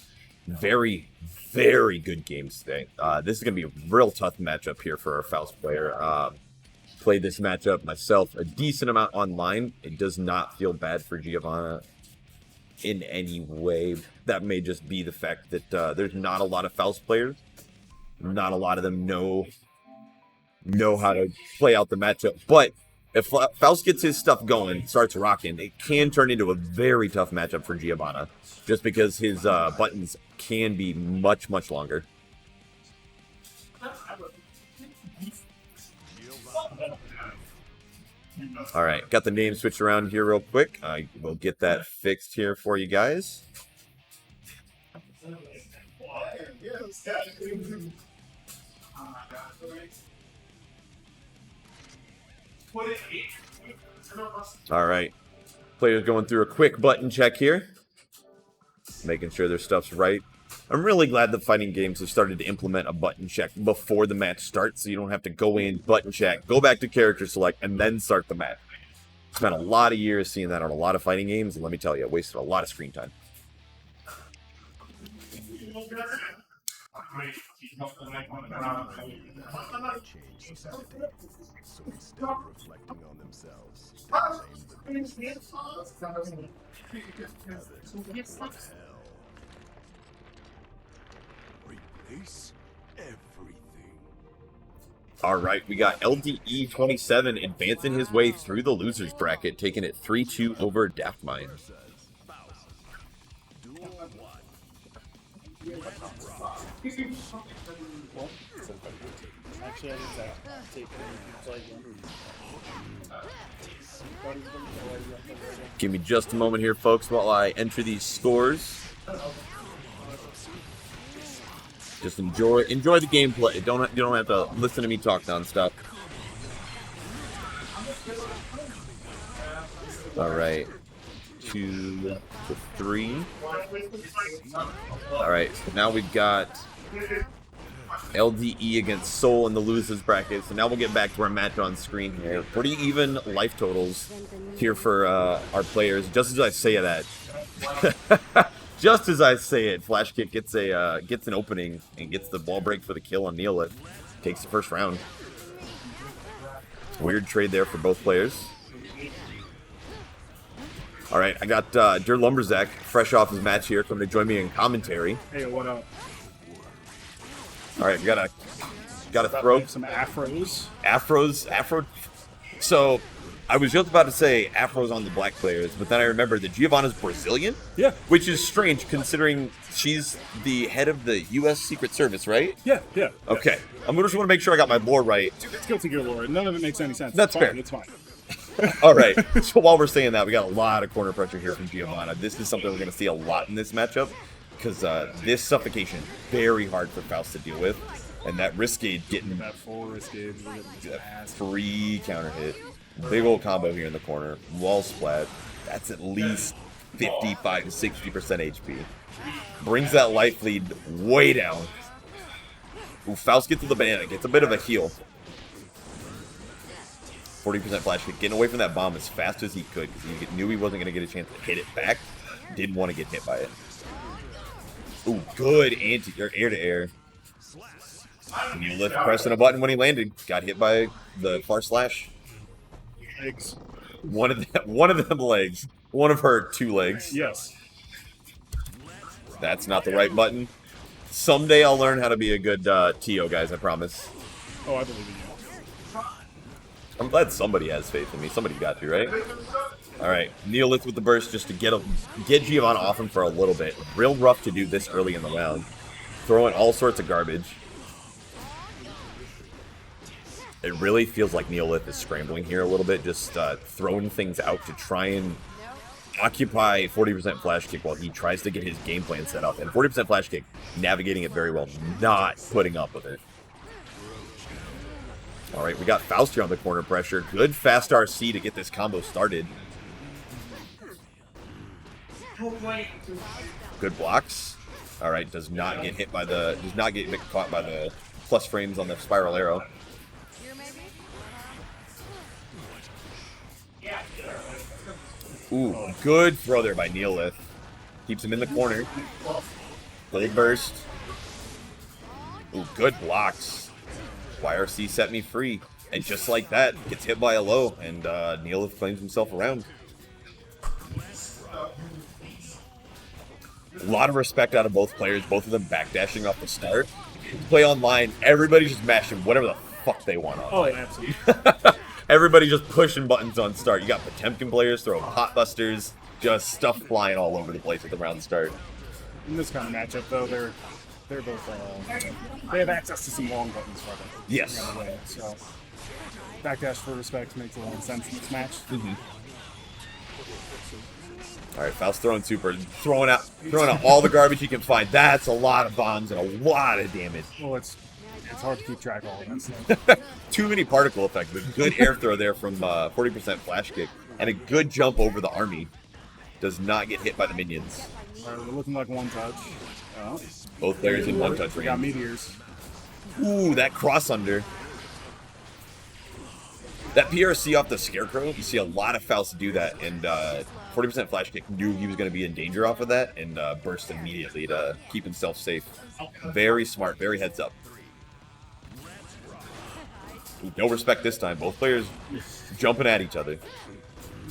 very, very good games today. This is going to be a real tough matchup here for our Faust player. Played this matchup myself a decent amount online. It does not feel bad for Giovanna in any way. That may just be the fact that there's not a lot of Faust players. Not a lot of them know how to play out the matchup. But if Faust gets his stuff going, starts rocking, it can turn into a very tough matchup for Giovanna, just because his buttons can be much, much longer. All right, got the name switched around here real quick. I will get that fixed here for you guys. All right, players going through a quick button check here, making sure their stuff's right. I'm really glad that fighting games have started to implement a button check before the match starts, so you don't have to go in, button check, go back to character select, and then start the match. Spent a lot of years seeing that on a lot of fighting games, and let me tell you, I wasted a lot of screen time. Change society. So instead of reflecting on themselves, they blame the beast. Heaven or hell. Replace everything. All right, we got LDE 27 advancing his way through the losers bracket, taking it 3-2 over Daft Mind. Give me just a moment here, folks, while I enter these scores. Just enjoy the gameplay. You don't have to listen to me talk nonstop. All right, 2 to 3. All right, so now we've got LDE against Soul in the losers bracket. So now we'll get back to our match on screen here. Pretty even life totals here for our players. Just as I say that, just as I say it, Flash Kick gets an opening and gets the ball break for the kill on Neolith. Takes the first round. Weird trade there for both players. All right, I got Der Lumberjack fresh off his match here, coming to join me in commentary. Hey, what up? All right, we gotta throw Some afros. Afro. So I was just about to say afros on the black players, but then I remembered that Giovanna's Brazilian. Yeah. Which is strange considering she's the head of the U.S. Secret Service, right? Yeah. Okay. I just want to make sure I got my lore right. It's Guilty Gear lore. None of it makes any sense. That's It's fair. fine. It's fine. All right. So while we're saying that, we got a lot of corner pressure here from Giovanna. This is something we're going to see a lot in this matchup because this suffocation is very hard for Faust to deal with. And that wrist gauge getting That full wrist gauge. We're getting his ass. free counter hit. Big old combo here in the corner. Wall splat. That's at least 55 to 60% HP. Brings that life lead way down. Ooh, Faust gets to the banana. Gets a bit of a heal. 40% flash kick. Getting away from that bomb as fast as he could because he knew he wasn't going to get a chance to hit it back. Didn't want to get hit by it. Ooh, good air-to-air. Neolith pressing a button when he landed. Got hit by the far slash. Legs. One of them legs. One of her 2 legs. Yes. That's not the right button. Someday I'll learn how to be a good TO, guys, I promise. Oh, I believe in you. I'm glad somebody has faith in me. Somebody got to, right? All right, Neolith with the burst just to get Giovanna off him for a little bit. Real rough to do this early in the round. Throwing all sorts of garbage. It really feels like Neolith is scrambling here a little bit, just throwing things out to try and occupy 40% flash kick while he tries to get his game plan set up. And 40% flash kick, navigating it very well, not putting up with it. All right, we got Faust here on the corner pressure. Good fast RC to get this combo started. Good blocks. All right, does not get caught by the plus frames on the spiral arrow. Ooh, good throw there by Neolith. Keeps him in the corner. Blade burst. Ooh, good blocks. YRC set me free. And just like that, gets hit by a low, and Neolith claims himself around. A lot of respect out of both players, both of them backdashing off the start. Play online, everybody's just mashing whatever the fuck they want on. Oh, yeah, absolutely. Everybody just pushing buttons on start. You got Potemkin players throwing pot busters, just stuff flying all over the place at the round start. In this kind of matchup, though, they're both they have access to some long buttons for them. Yes. So backdash for respect makes a lot of sense in this match. All right, Faust throwing super, throwing out all the garbage he can find. That's a lot of bombs and a lot of damage. Well, it's hard to keep track of all of this. Too many particle effects, but good air throw there from 40% flash kick. And a good jump over the army. Does not get hit by the minions. All right, we're looking like one touch. Oh. Both players in one touch We got range. meteors. Ooh, that cross under. That PRC off the Scarecrow, you see a lot of Faust do that, and 40% flash kick knew he was going to be in danger off of that, and burst immediately to keep himself safe. Very smart, very heads up. Ooh, no respect this time. Both players jumping at each other.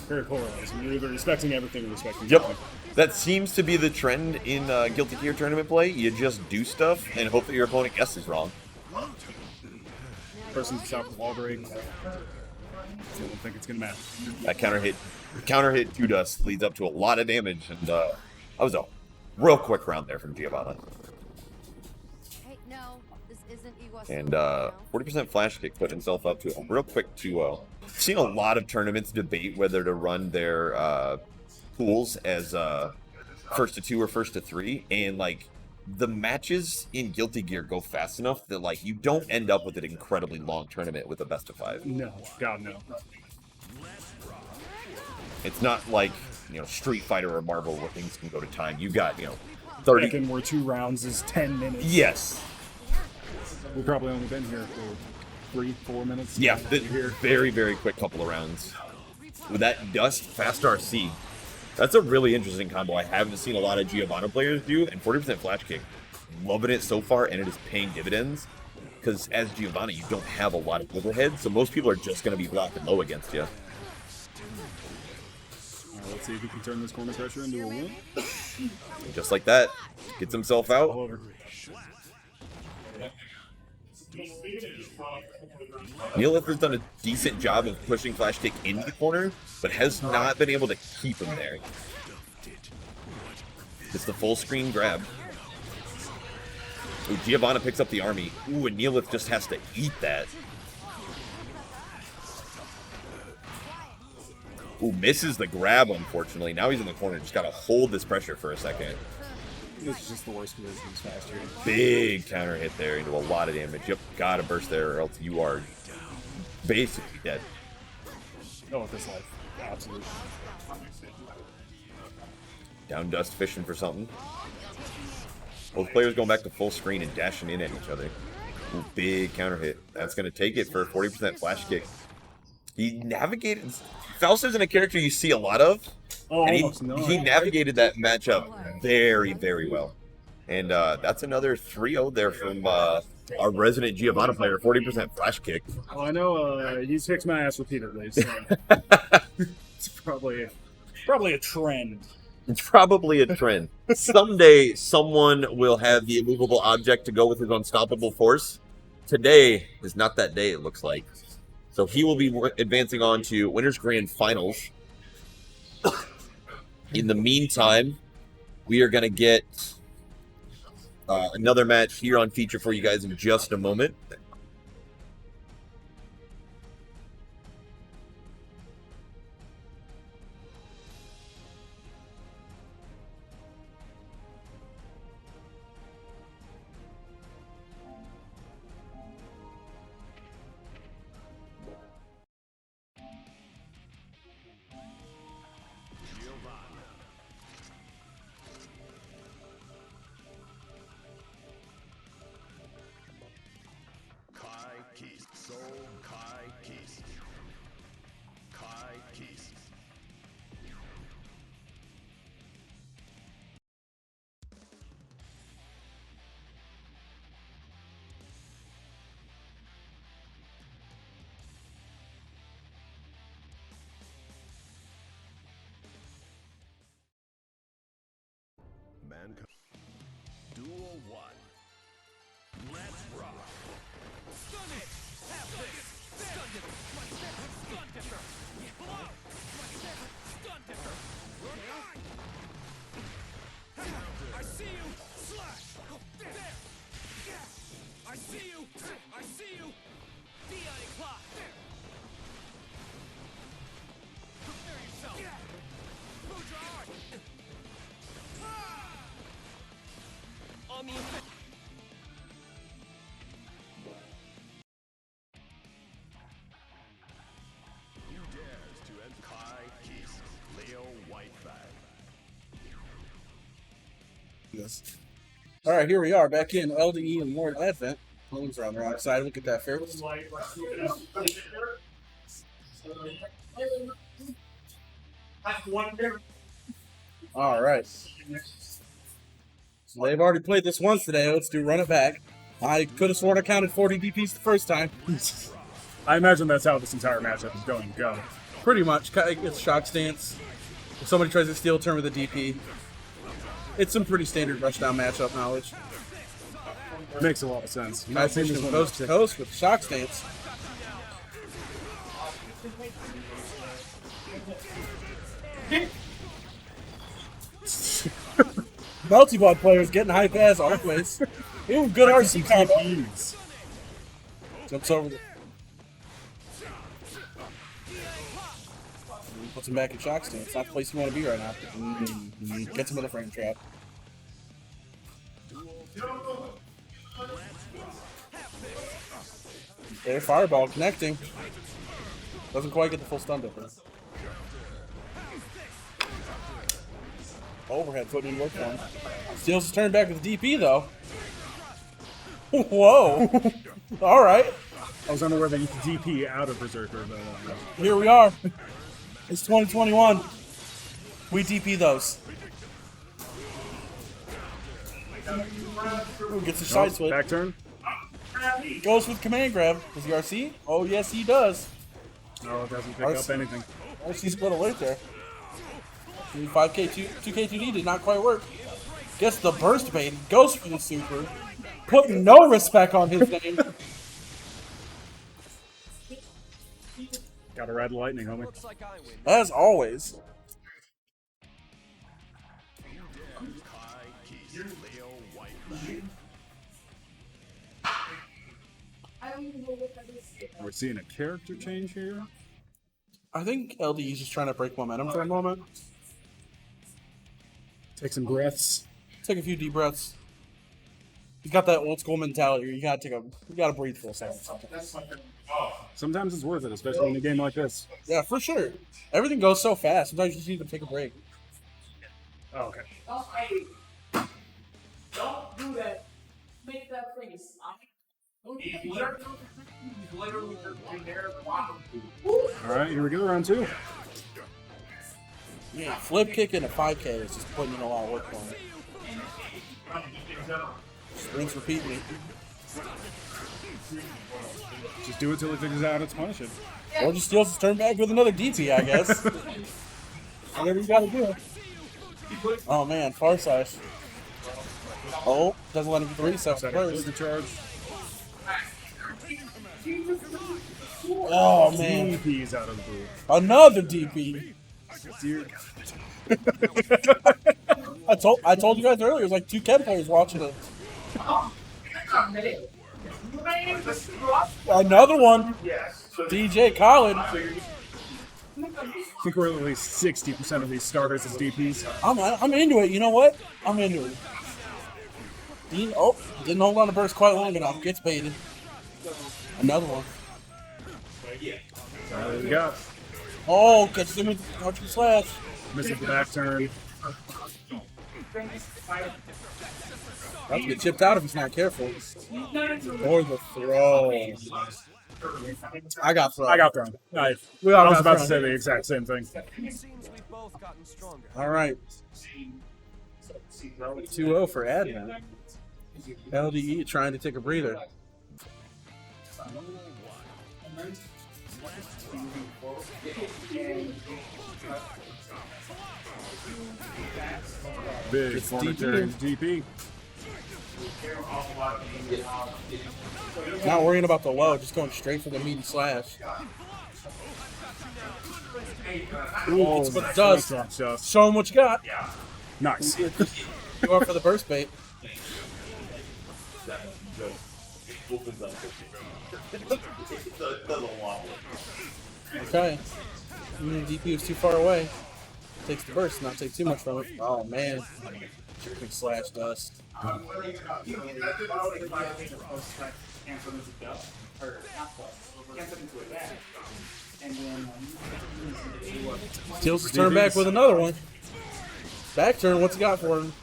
Very polarized. You're either respecting everything or respecting Yep. nothing. That seems to be the trend in Guilty Gear tournament play. You just do stuff and hope that your opponent guesses wrong. Person's south of wall break. I don't think it's gonna matter. That counter hit 2 dust leads up to a lot of damage, and that was a real quick round there from Giovanna. Hey, no, this isn't Iguazu. And 40% flash kick put himself up to a real quick 2-0. I've seen a lot of tournaments debate whether to run their pools as first to 2 or first to 3, and like the matches in Guilty Gear go fast enough that like you don't end up with an incredibly long tournament with a best of 5. No, God no. It's not like, Street Fighter or Marvel where things can go to time. You got, 30. Reckon where 2 rounds is 10 minutes. Yes. We've probably only been here for 3-4 minutes. Yeah, Here. very, very quick couple of rounds. With that Dust, Fast RC. That's a really interesting combo I haven't seen a lot of Giovanna players do, and 40% flash kick. Loving it so far, and it is paying dividends. Because as Giovanna, you don't have a lot of overhead, so most people are just going to be blocking low against you. All right, let's see if we can turn this corner pressure into a win. And just like that, gets himself All out. over. Neelith has done a decent job of pushing Flash Kick into the corner, but has not been able to keep him there. It's the full screen grab. Ooh, Giovanna picks up the army. Ooh, and Neelith just has to eat that. Ooh, misses the grab, unfortunately. Now he's in the corner. Just got to hold this pressure for a second. This is just the worst position this past year. Big counter hit there into a lot of damage. Yep, got to burst there or else you are basically dead. Oh, with this life. Absolutely. Down dust fishing for something. Both players going back to full screen and dashing in at each other. Ooh, big counter hit. That's going to take it for a 40% flash kick. He navigated... Faust isn't a character you see a lot of. Oh, and almost he navigated that matchup very, very well. And that's another 3-0 there from our resident Giovanna player, 40% flash kick. Well, I know he's kicked my ass repeatedly, so it's probably a trend. It's probably a trend. Someday, someone will have the immovable object to go with his unstoppable force. Today is not that day, it looks like. So he will be advancing on to Winners Grand Finals. In the meantime, we are going to get another match here on Feature for you guys in just a moment. Duel 1. Let's rock. Stun it! Have this! Stun dipper! Stun dipper! Blow! Stun dipper! I see you! Slash! There! I see you! I see you! DI clock! Prepare yourself! Pujar! On the effect. You dares to end Kai Keys, Leo Whitefang. Yes. All right, here we are back in LDE and Lord Advent. Homes are on the wrong side. Look at that Ferris. All right. So they've already played this once today. Let's run it back. I could have sworn I counted 40 DPs the first time. I imagine that's how this entire matchup is going to go. Pretty much. It's shock stance. If somebody tries to steal a turn with a DP, it's some pretty standard rushdown matchup knowledge. Makes a lot of sense. I've seen this coast to coast with shock stance. Multi-bot players getting high pass always. Ooh, good RC combo. Jumps over the... Puts him back in shock stance. Not the place you want to be right now. Gets him with a frame trap. There, fireball connecting. Doesn't quite get the full stun difference. Overhead putting in work on him. Steals his turn back with the DP though. Whoa! Alright. I was unaware that you could DP out of Berserker, but Here we are. It's 2021. We DP those. Ooh, gets a side switch. back turn. Goes with command grab. Does he RC? Oh, yes, he does. No, it doesn't pick up anything. RC split alert there. 5K, 2K2D did not quite work. Gets the burst bait. Goes for the super. Putting no respect on his name. Gotta ride the lightning, homie. Looks like I win. As always. We're seeing a character change here. I think LDE is just trying to break momentum for a moment. Take some breaths. Take a few deep breaths. He's got that old school mentality. You gotta breathe for a second. Sometimes it's worth it, especially in a game like this. Yeah, for sure. Everything goes so fast. Sometimes you just need to take a break. Oh, okay. Don't do that. Make that face. All right, here we go, round 2. Yeah, flip kick in a 5K is just putting in a lot of work for him. Just rinse, repeat me. Just do it till he figures out how to punish it. Or just steals his turn back with another DP, I guess. Whatever you gotta do. Oh man, far side. Oh, doesn't let him get the reset first. The charge. Oh man, DP's out of the booth. another DP. Dear I told you guys earlier, it was like 2 Ken players watching it. Another one. DJ Colin. I think we're at least 60% of these starters as DPs. I'm into it. You know what? I'm into it. Oh, didn't hold on to burst quite long enough. Gets baited. Another one. There we go. Oh, catches him with Archer Slash. Misses the back turn. That's get chipped out if he's not careful. Or the throw. I got thrown. I got thrown. I all was got about to thrown. say the exact same thing. Seems we've both gotten stronger. All right. 2-0 for Admin. LDE trying to take a breather. Big It's corner DP. turn DP. Not worrying about the low, just going straight for the meaty slash. Ooh, it's what it does. Just Show him what you got. nice. Going for the burst bait. Okay. DP was too far away. Takes the burst, not take too much from it. Oh man. Big slash dust. Steals his turn back with another one. Back turn, what's he got for him?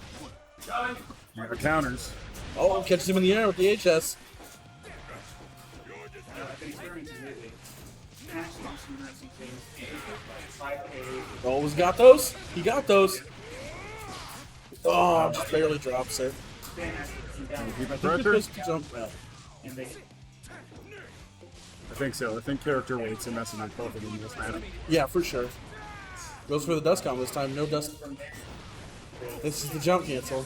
Never counters. Oh, catches him in the air with the HS. Oh, he's got those? He got those. Oh, just barely drops it. Keep it He pressure. just jumped out. I think so. I think character weights and messing with both of them in this match. Yeah, for sure. Goes for the dust combo this time. No dust. This is the jump cancel. Ooh,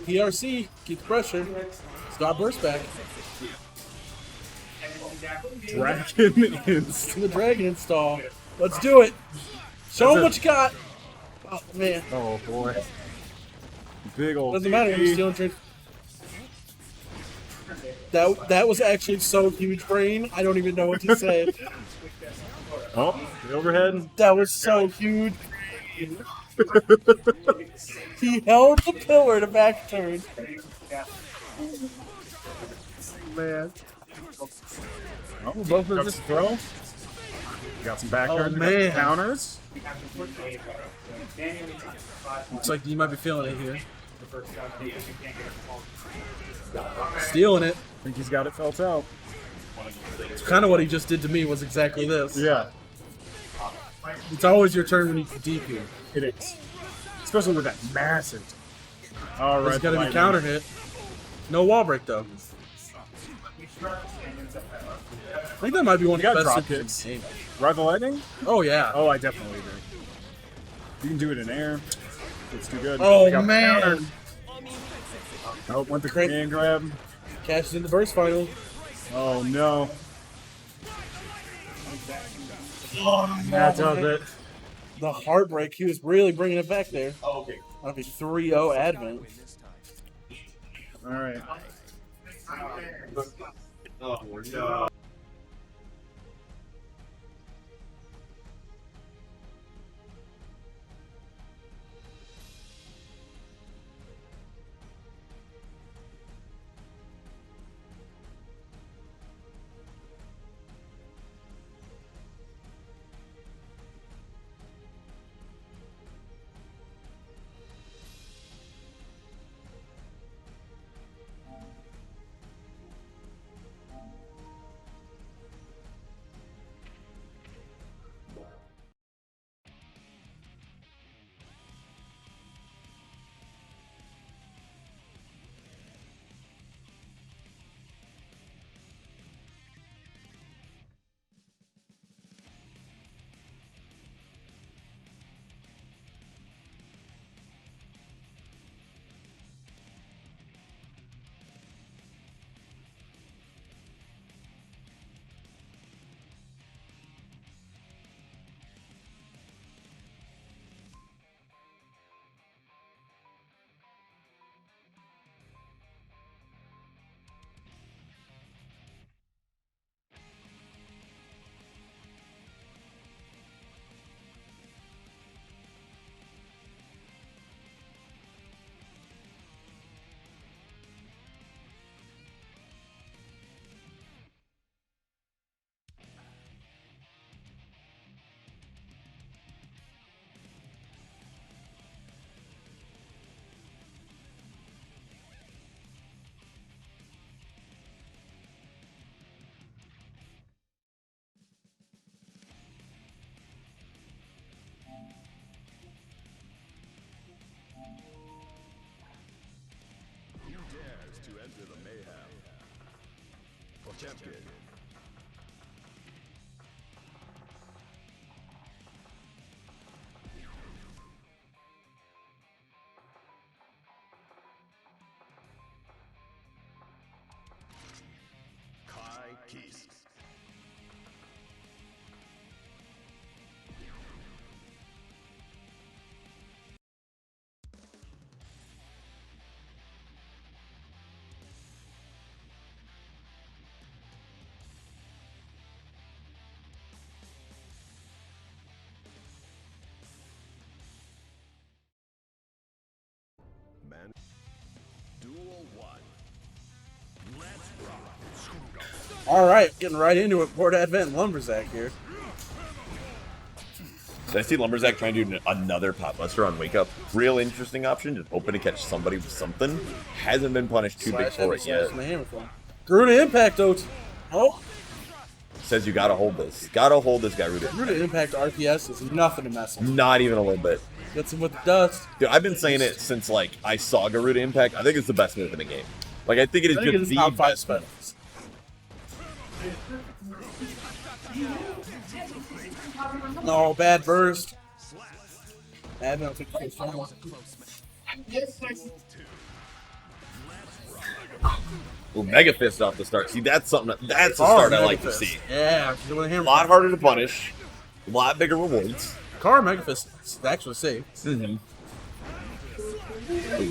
PRC. Keep the pressure. He's got burst back. Dragon is. The dragon install. Let's do it. Show him what you got. Oh, man. Oh boy. Big old. Doesn't matter. You're stealing turn. That was actually so huge, brain. I don't even know what to say. Oh, the overhead. That was so huge. He held the pillar to back turn. Man. Oh, both of just throw. Got some back Oh, turns, man. counters. Looks like you might be feeling it here. Stealing it. I think he's got it felt out. It's kind of what he just did to me was exactly this. Yeah, It's always your turn when you DP. it is. Especially with that massive. All right, He's got to be lightning. counter hit. No wall break though. I think that might be one You of got the best drop supers in kicks. the game. Ride the lightning? Oh yeah. Oh, I definitely agree. You can do it in air. It's too good. Oh You got the man. counter. Oh, went the Great. command grab. Cashes in the burst final. Oh no. That does it. The heartbreak. He was really bringing it back there. Oh, okay. That'll be 3-0 Advent. All right. Oh, no. Champion. Kai Keys. Man. Duel 1. Let's rock. All right, getting right into it. Lord Advent and Lumberzack here. Did I see Lumberzack trying to do another Pot Buster on Wake Up? Real interesting option. Just hoping to catch somebody with something. Hasn't been punished too big for it yet. Garuda Impact, though. Oh. Says you gotta hold this. Gotta hold this guy, Garuda. Garuda Impact RPS is nothing to mess with. Not even a little bit. Gets him with the dust. Dude, I've been saying it since, like, I saw Garuda Impact. I think it's the best move in the game. Like, I think it is just the best move. No, bad burst. Advent took the first round. Ooh, Mega Fist off the start. See, that's something. That's a start I like to see. Yeah, A lot harder to punish. A lot bigger rewards. Car Mega Fist is actually safe. Ooh,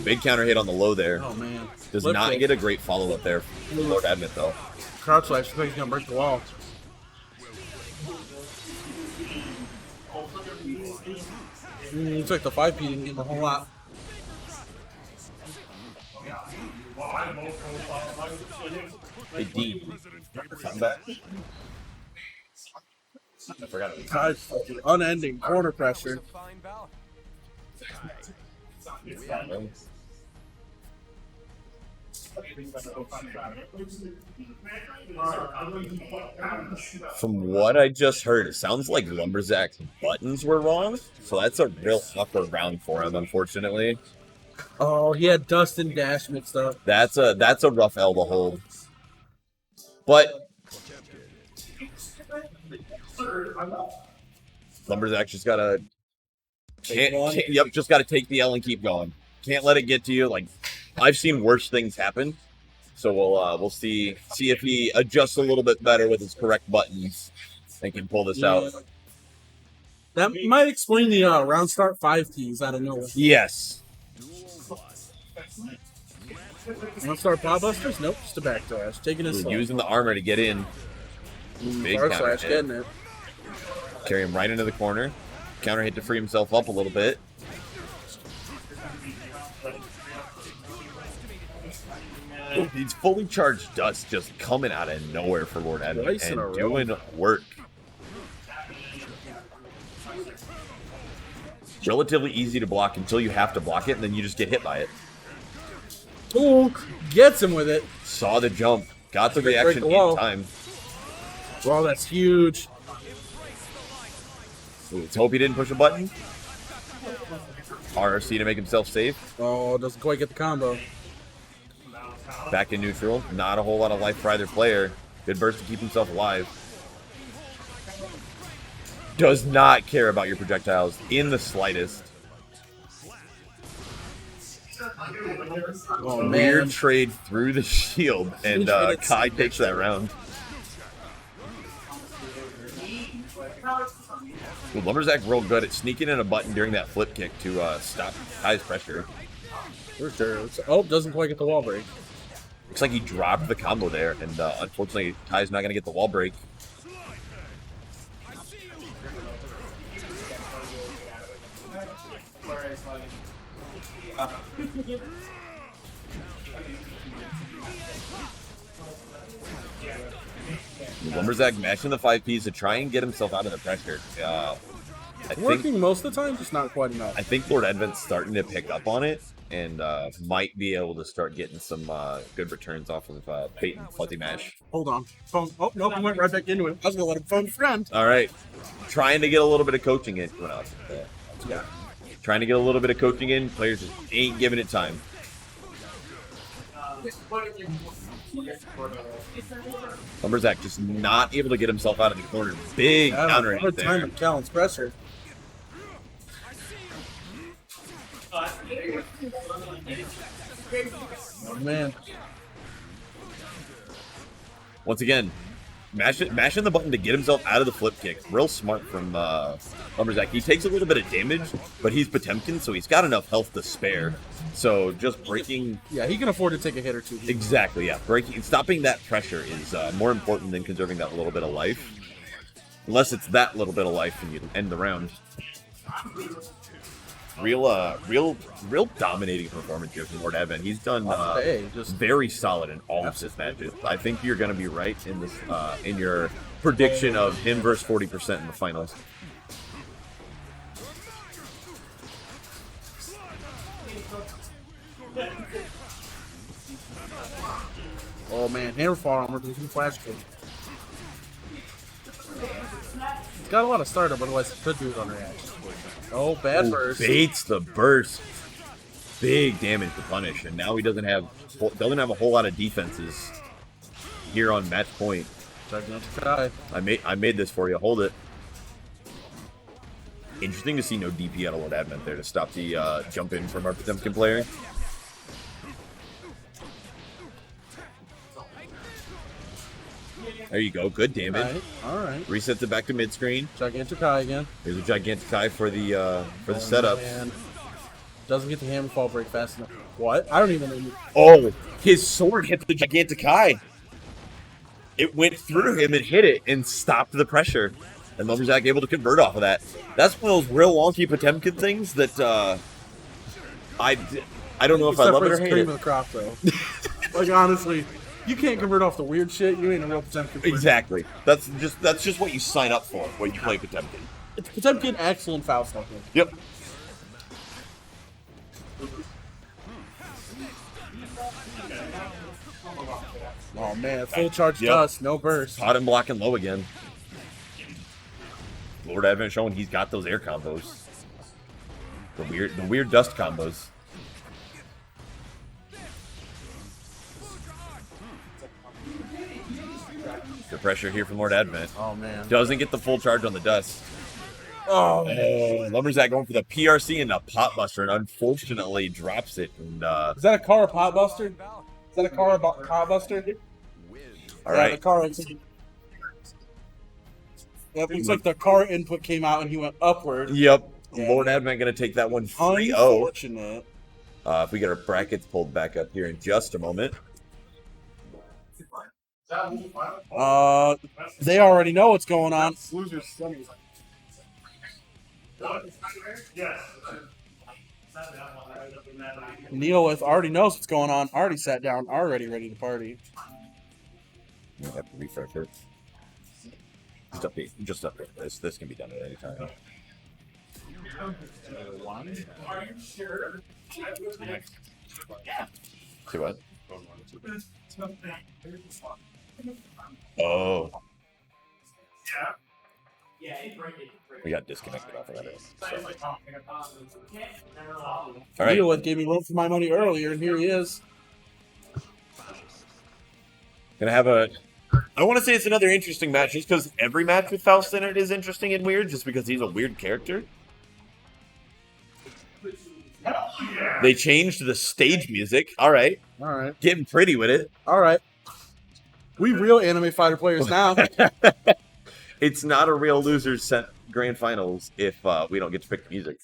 big counter hit on the low there. Oh, man. Does Flip not kick. get a great follow-up there from Lord Advent, though. Crouch slash. I think he's going to break the wall. He took the 5P, didn't get a whole lot. Big D. Come back. I forgot it. God, fucking unending corner pressure. From what I just heard, it sounds like Lumberzack's buttons were wrong. So that's a real upper round for him, unfortunately. Oh, he had dust and dash mixed up. That's a rough L to hold. But Lumberzack just gotta just gotta take the L and keep going. Can't let it get to you. Like, I've seen worse things happen. So we'll see if he adjusts a little bit better with his correct buttons and can pull this out. That might explain the round start 5 keys out of nowhere. Yes. Round start pot busters? Nope, just a back dash. Taking his Using the armor to get in. Big bar counter slash, hit. getting it. Carry him right into the corner. Counter hit to free himself up a little bit. Ooh, these fully charged dust just coming out of nowhere for Lord Advent Twice in a and row. doing work. Relatively easy to block until you have to block it, and then you just get hit by it. Ooh, gets him with it. Saw the jump, got the Break reaction the in wall. time. Wow, that's huge. Ooh, let's hope he didn't push a button. RRC to make himself safe. Oh, doesn't quite get the combo. Back in neutral. Not a whole lot of life for either player. Good burst to keep himself alive. Does not care about your projectiles in the slightest. Oh, man. Weird trade through the shield, and Kai takes that round. Ooh, Lumberjack real good at sneaking in a button during that flip kick to stop Kai's pressure. Where's Durr? Oh, doesn't quite get the wall break. Looks like he dropped the combo there, and unfortunately, Kai's not going to get the wall break. Lumberjack mashing the 5Ps to try and get himself out of the pressure. Working most of the time, just not quite enough. I think Lord Advent's starting to pick up on it and might be able to start getting some good returns off of Peyton Fuzzy Mash. Hold on. Phone. Oh, nope, I went right back into it. I was going to let him phone a friend. All right. Trying to get a little bit of coaching in. Yeah. Trying to get a little bit of coaching in. Players just ain't giving it time. Lumberjack just not able to get himself out of the corner. Big counter hit there. Time on Callan's pressure. Oh, man. Once again, mashing the button to get himself out of the flip kick. Real smart from Lumberjack. He takes a little bit of damage, but he's Potemkin, so he's got enough health to spare. So just breaking... Yeah, he can afford to take a hit or two. Exactly, yeah. Stopping that pressure is more important than conserving that little bit of life. Unless it's that little bit of life and you end the round. Real dominating performance here from Lord Advent. He's done very solid in all of his matches. I think you're going to be right in this in your prediction of him versus 40% in the finals. Oh, man. Hammerfall armor with 2 flash kills. He's got a lot of startup, otherwise he could do it on reaction. Oh, bad burst. Baits the burst. Big damage to punish, and now he doesn't have a whole lot of defenses here on match point. I made this for you. Hold it. Interesting to see no DP out of Lord Advent there to stop the jump in from our Potemkin player. There you go. Good damage. All right. Resets it back to mid screen. Gigantic Kai again. Here's a Gigantic Kai for the setup. Man. Doesn't get the Hammerfall break fast enough. What? I don't even know. Oh, his sword hit the Gigantic Kai. It went through him and hit it and stopped the pressure. And Lumberjack able to convert off of that. That's one of those real wonky Potemkin things that I don't know if I love it or hate cream it. of the crop, though. Like, honestly, you can't convert off the weird shit. You ain't a real Potemkin player. Exactly. That's just what you sign up for when you play Potemkin. It's Potemkin, Axel, and Faust. Yep. Oh, man. Full charge dust. No burst. Caught him blocking low again. Lord Advent showing he's got those air combos. The weird dust combos. The pressure here from Lord Advent. Oh, man. Doesn't get the full charge on the dust. Oh, Lumberjack going for the PRC and the pot buster, and unfortunately drops it. And is that a car pot buster? Is that a car pot buster? all right. The car It looks like the car input came out and he went upward. Yep. Yeah. Lord Advent going to take that one 3-0. Unfortunate. If we get our brackets pulled back up here in just a moment. They already know what's going on. Neolith already knows what's going on. Already sat down. Already ready to party. We have to refresh it. Just update this. This can be done at any time. Are you sure? See what? Oh, Yeah, it break it. we got disconnected off of that. All All right. Neolith gave me room for my money earlier, and here he is. Gonna have a. I want to say it's another interesting match, just because every match with Faust in it is interesting and weird, just because he's a weird character. They changed the stage music. All right, All right. getting pretty with it. All right. We real anime fighter players now. It's not a real losers set grand finals if we don't get to pick the music.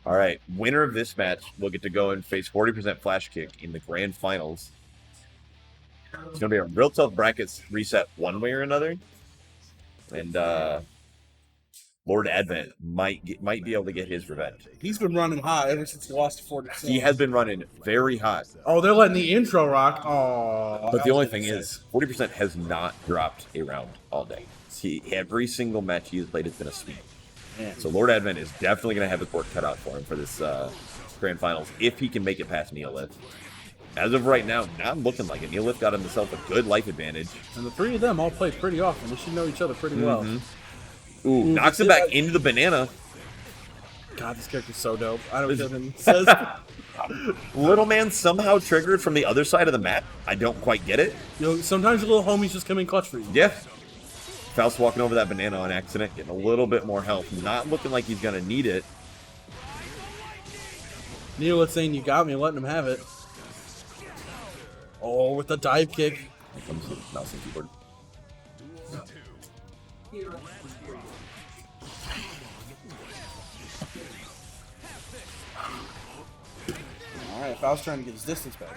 All right, winner of this match will get to go and face 40% flash kick in the grand finals. It's gonna be a real tough brackets reset one way or another, and Lord Advent might be able to get his revenge. He's been running hot ever since he lost to 40%. He has been running very hot, Oh, they're letting the intro rock. Oh. but the only thing is, 40% has not dropped a round all day. Every single match he has played has been a sweep. Man. So Lord Advent is definitely going to have his work cut out for him for this grand finals if he can make it past Neolith. As of right now, not looking like it. Neolith got himself a good life advantage. And the three of them all play pretty often. They should know each other pretty well. Ooh, knocks him back into the banana. God, this character's so dope. I don't know what it says. Little man somehow triggered from the other side of the map. I don't quite get it. You know, sometimes your little homies just come in clutch for you. Yeah. Faust walking over that banana on accident, getting a little bit more health. Not looking like he's going to need it. Neolith saying you got me, letting him have it. Oh, with the dive kick. Here comes the mouse and keyboard. Alright, Faust trying to get his distance back.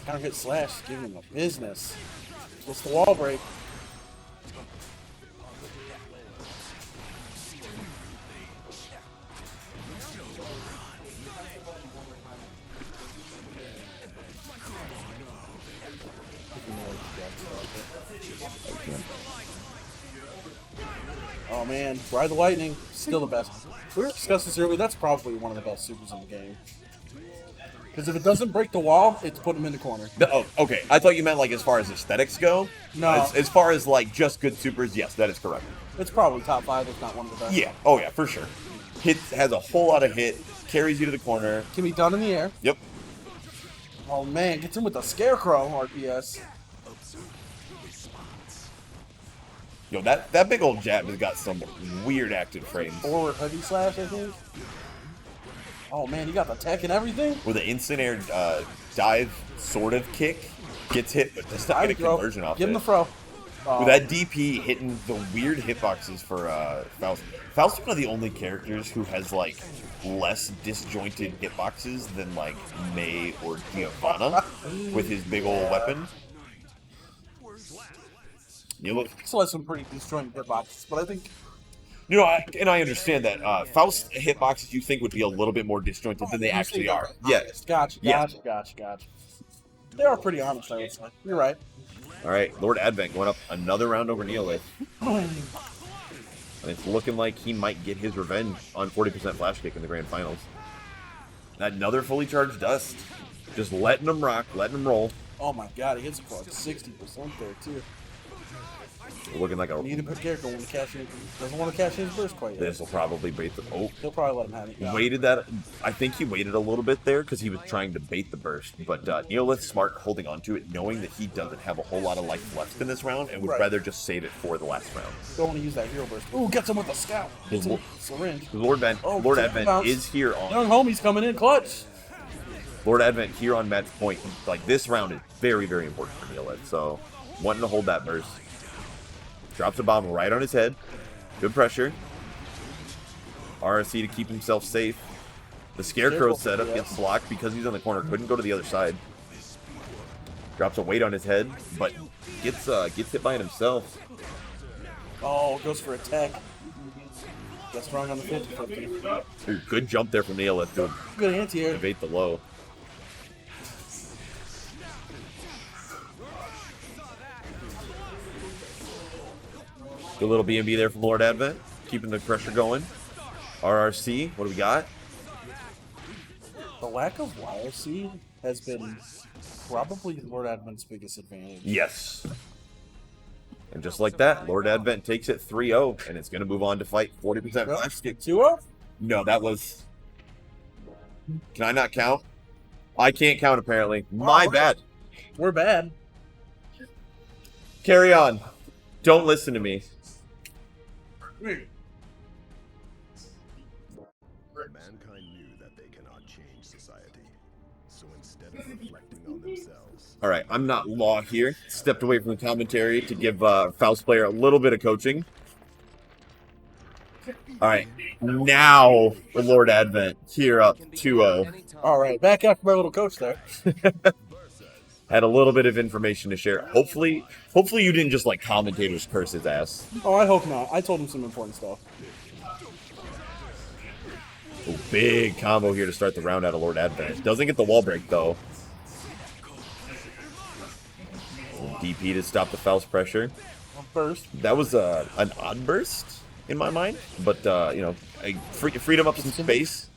Counter hit slash, giving him a business. What's the wall break? Oh man, Ride the Lightning, still the best. We were discussing this earlier, that's probably one of the best supers in the game. Because if it doesn't break the wall, it's putting him in the corner. Oh, okay. I thought you meant like as far as aesthetics go. No. As far as like just good supers, yes, that is correct. It's probably top 5, if not one of the best. Yeah. Oh yeah, for sure. Has a whole lot of hit, carries you to the corner. Can be done in the air. Yep. Oh man, gets him with the Scarecrow RPS. Yo, that big old jab has got some weird active frames. Forward heavy slash, I think. Oh man, he got the tech and everything. With an instant air dive sort of kick, gets hit, but does not get a Throw. conversion off Give him it. the throw. With that DP hitting the weird hitboxes for Faust. Faust is one of the only characters who has like less disjointed hitboxes than like May or Giovanna with his big old weapon. You look, Still has some pretty disjointed hitboxes, but I think you know, I understand that Faust hitboxes you think would be a little bit more disjointed than they actually are. Yeah. Gotcha. They are pretty honest, I would say. You're right. All right, Lord Advent going up another round over Neolith. And it's looking like he might get his revenge on 40% flash kick in the grand finals. Another fully charged dust. Just letting him rock, letting him roll. Oh my god, he hits it for like 60% there too. Looking like a... Need a good character when doesn't want to cash in his burst quite yet. This will probably bait the... Oh, He'll probably let him have it. Yeah. waited that... I think he waited a little bit there because he was trying to bait the burst. But Neolith's smart holding on to it, knowing that he doesn't have a whole lot of life left in this round and would Right. rather just save it for the last round. Don't want to use that hero burst. Ooh, gets him with a scout. His Syringe. Lord Oh, Advent bounce. is here on... Young homie's coming in clutch. Lord Advent here on match point. Like, this round is very, very important for Neolith. So, wanting to hold that burst. Drops a bomb right on his head. Good pressure. RSC to keep himself safe. The Scarecrow setup gets blocked because he's on the corner. Couldn't go to the other side. Drops a weight on his head, but gets hit by it himself. Oh, goes for a tech. Gets strong on the 50-50. Ooh, good jump there from Neolith to Good anti-air. evade the low. Good little B&B there from Lord Advent. Keeping the pressure going. RRC, what do we got? The lack of YRC has been probably Lord Advent's biggest advantage. Yes. And just like that, Lord Advent takes it 3-0, and it's going to move on to fight 40% flash kick. 2-0? No, that was... Can I not count? I can't count, apparently. My bad. We're bad. Carry on. Don't listen to me. Mankind knew that they cannot change society. So instead of reflecting on themselves, All right, I'm not Law here. Stepped away from the commentary to give Faust player a little bit of coaching. All right, now for Lord Advent. Here up 2-0. All right, back after my little coach there. Had a little bit of information to share. Hopefully you didn't just like commentators curse his ass. Oh, I hope not. I told him some important stuff. Ooh, big combo here to start the round out of Lord Advent. Doesn't get the wall break though. DP to stop the Faust pressure. First. That was an odd burst in my mind, but you know, I freed him up some space.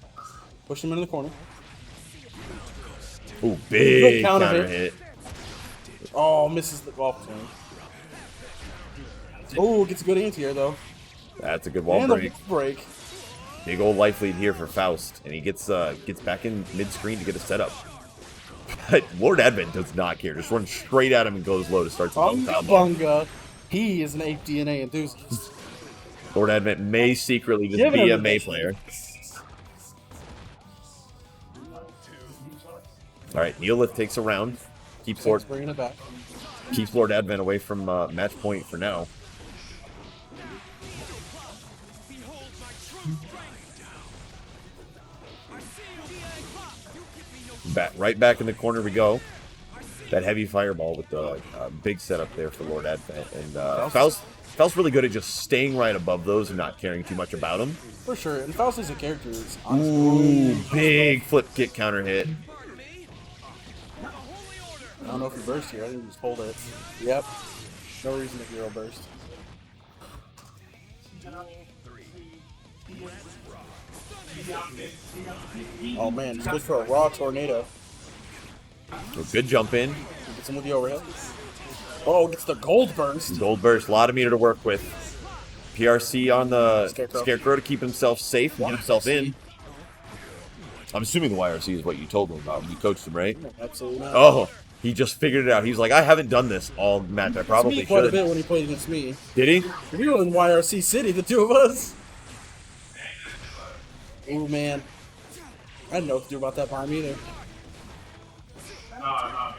Push him into the corner. Ooh, big counter counter hit. hit. Oh, misses the wall swing. Oh, gets a good anti-air though. That's a good wall And break. the break. Big old life lead here for Faust, and he gets back in mid-screen to get a setup. But Lord Advent does not care. Just runs straight at him and goes low to start the Bunga combo. Bunga. He is an ape DNA enthusiast. Lord Advent may secretly just Give be him a the May best. player. All right, Neolith takes a round. Keeps Lord Bringing it back. Advent away from match point for now. Behold my true strength. I see you. You give me no Right back in the corner we go. That heavy fireball with the big setup there for Lord Advent. And Faust's really good at just staying right above those and not caring too much about them. For sure. And Faust as a character is Ooh, big flip kick counter hit. pardon me. I don't know if he burst here. I think he just hold it. Yep. No reason to hero burst. Oh man, just goes for a raw tornado. Good jump in. Gets him with the overhead. Oh, gets the gold burst. Gold burst, a lot of meter to work with. PRC on the Scarecrow. Scarecrow to keep himself safe and get himself in. I'm assuming the YRC is what you told him about. You coached him, right? Absolutely not. Oh, he just figured it out. He's like, I haven't done this all match. I probably me quite a bit should. when he played against me. Did he? We were in YRC City, the two of us. Ooh man, I didn't know what to do about that bomb either.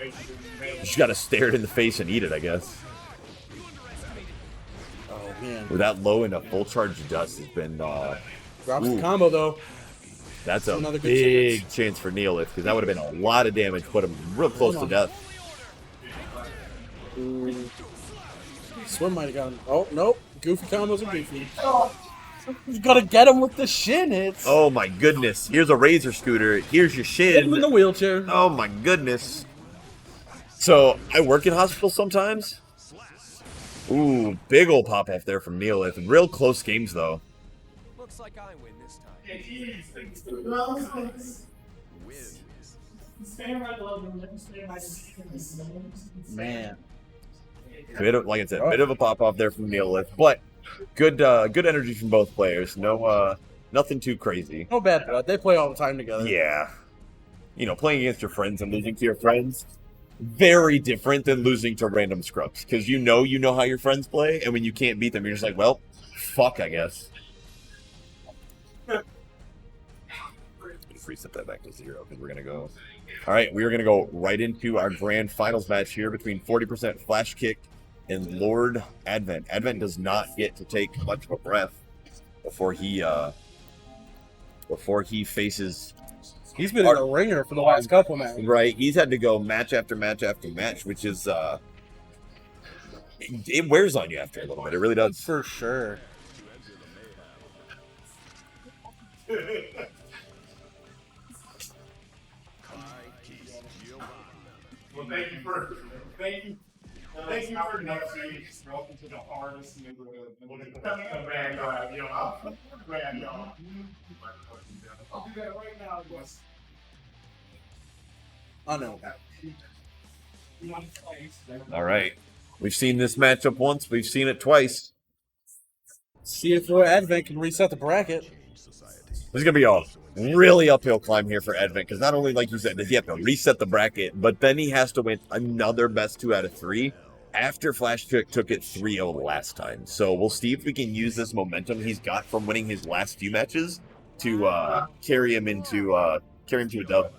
You just got to stare it in the face and eat it, I guess. Oh man, With that low into full charge dust has been, drops Ooh. the combo though. that's a Another good big chance for Neolith, because that would have been a lot of damage, put him real close to death. Ooh. Swim might have gotten. Oh nope, goofy combos are goofy. You gotta get him with the shin hits. Oh my goodness. Here's a razor scooter. Here's your Get him in shin. the wheelchair. Oh my goodness. So, I work in hospitals sometimes. Ooh, big old pop-off there from Neolith. Real close games, though. Looks like I win this time. Man, Bit of, like I said, bit of a pop-off there from Neolith. But, good energy from both players. No, nothing too crazy. no bad blood. They play all the time together. Yeah. You know, playing against your friends and losing to your friends, very different than losing to random scrubs. Because you know how your friends play, and when you can't beat them, you're just like, well, fuck, I guess. let's reset that back to 0 because we're gonna go. All right, we are gonna go right into our grand finals match here between 40% Flash Kick and Lord Advent. Advent does not get to take much of a breath before he faces. He's been in a ringer for the last couple matches. Right, he's had to go match after match after match, which is it wears on you after a little bit. It really does. For sure. Well, thank you for noticing. Welcome to the hardest neighborhood. Man, God, you know, man, y'all. I'll do that right now, boss. I know. All right, we've seen this matchup once. We've seen it twice. See if Advent can reset the bracket. This is gonna be a really uphill climb here for Advent because not only, like you said, does he have to reset the bracket, but then he has to win another best 2 out of 3 after Flash took it 3-0 last time. So we'll see if we can use this momentum he's got from winning his last few matches to carry him to a dub.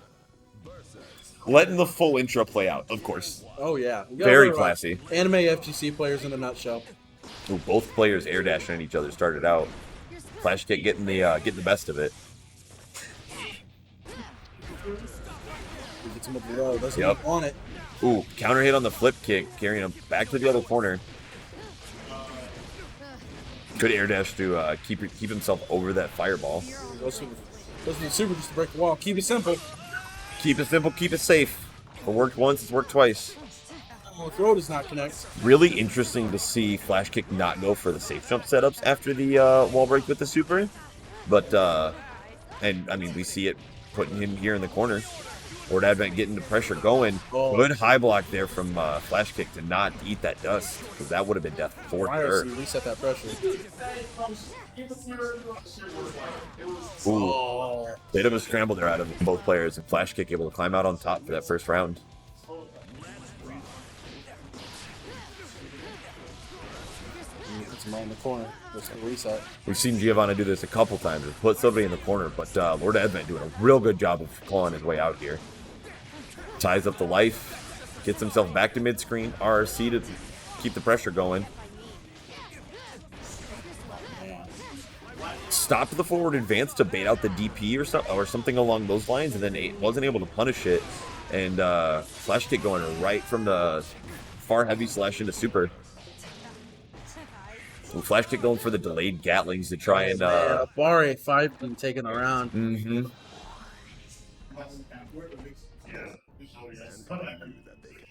Letting the full intro play out, of course. Oh yeah, Very classy. Anime FGC players in a nutshell. Ooh, both players air dashing at each other started out. Flash Kick getting the best of it. He gets him up the road. Doesn't on it. Ooh, counter hit on the flip kick, carrying him back to the other corner. Good air dash to keep himself over that fireball. Goes for the super just to break the wall. Keep it simple. Keep it simple, keep it safe. It worked once, it's worked twice. Oh, throw does not connect. Really interesting to see Flash Kick not go for the safe jump setups after the wall break with the super. But, and I mean, we see it putting him here in the corner. Lord Advent getting the pressure going. Oh. Good high block there from Flash Kick to not eat that dust, because that would have been death for sure. Reset that pressure. Ooh. Oh. Bit of a scramble there out of both players, and Flash Kick able to climb out on top for that first round. Puts him right in the corner. Just a reset. We've seen Giovanna do this a couple times, put somebody in the corner, but Lord Advent doing a real good job of clawing his way out here. Ties up the life, gets himself back to mid-screen, RRC to keep the pressure going. Stopped the forward advance to bait out the DP or something along those lines, and then wasn't able to punish it. And Flash Kick going right from the far heavy slash into super. Ooh, Flash Kick going for the delayed Gatlings to try and Barre 5 been taken around. Mm-hmm.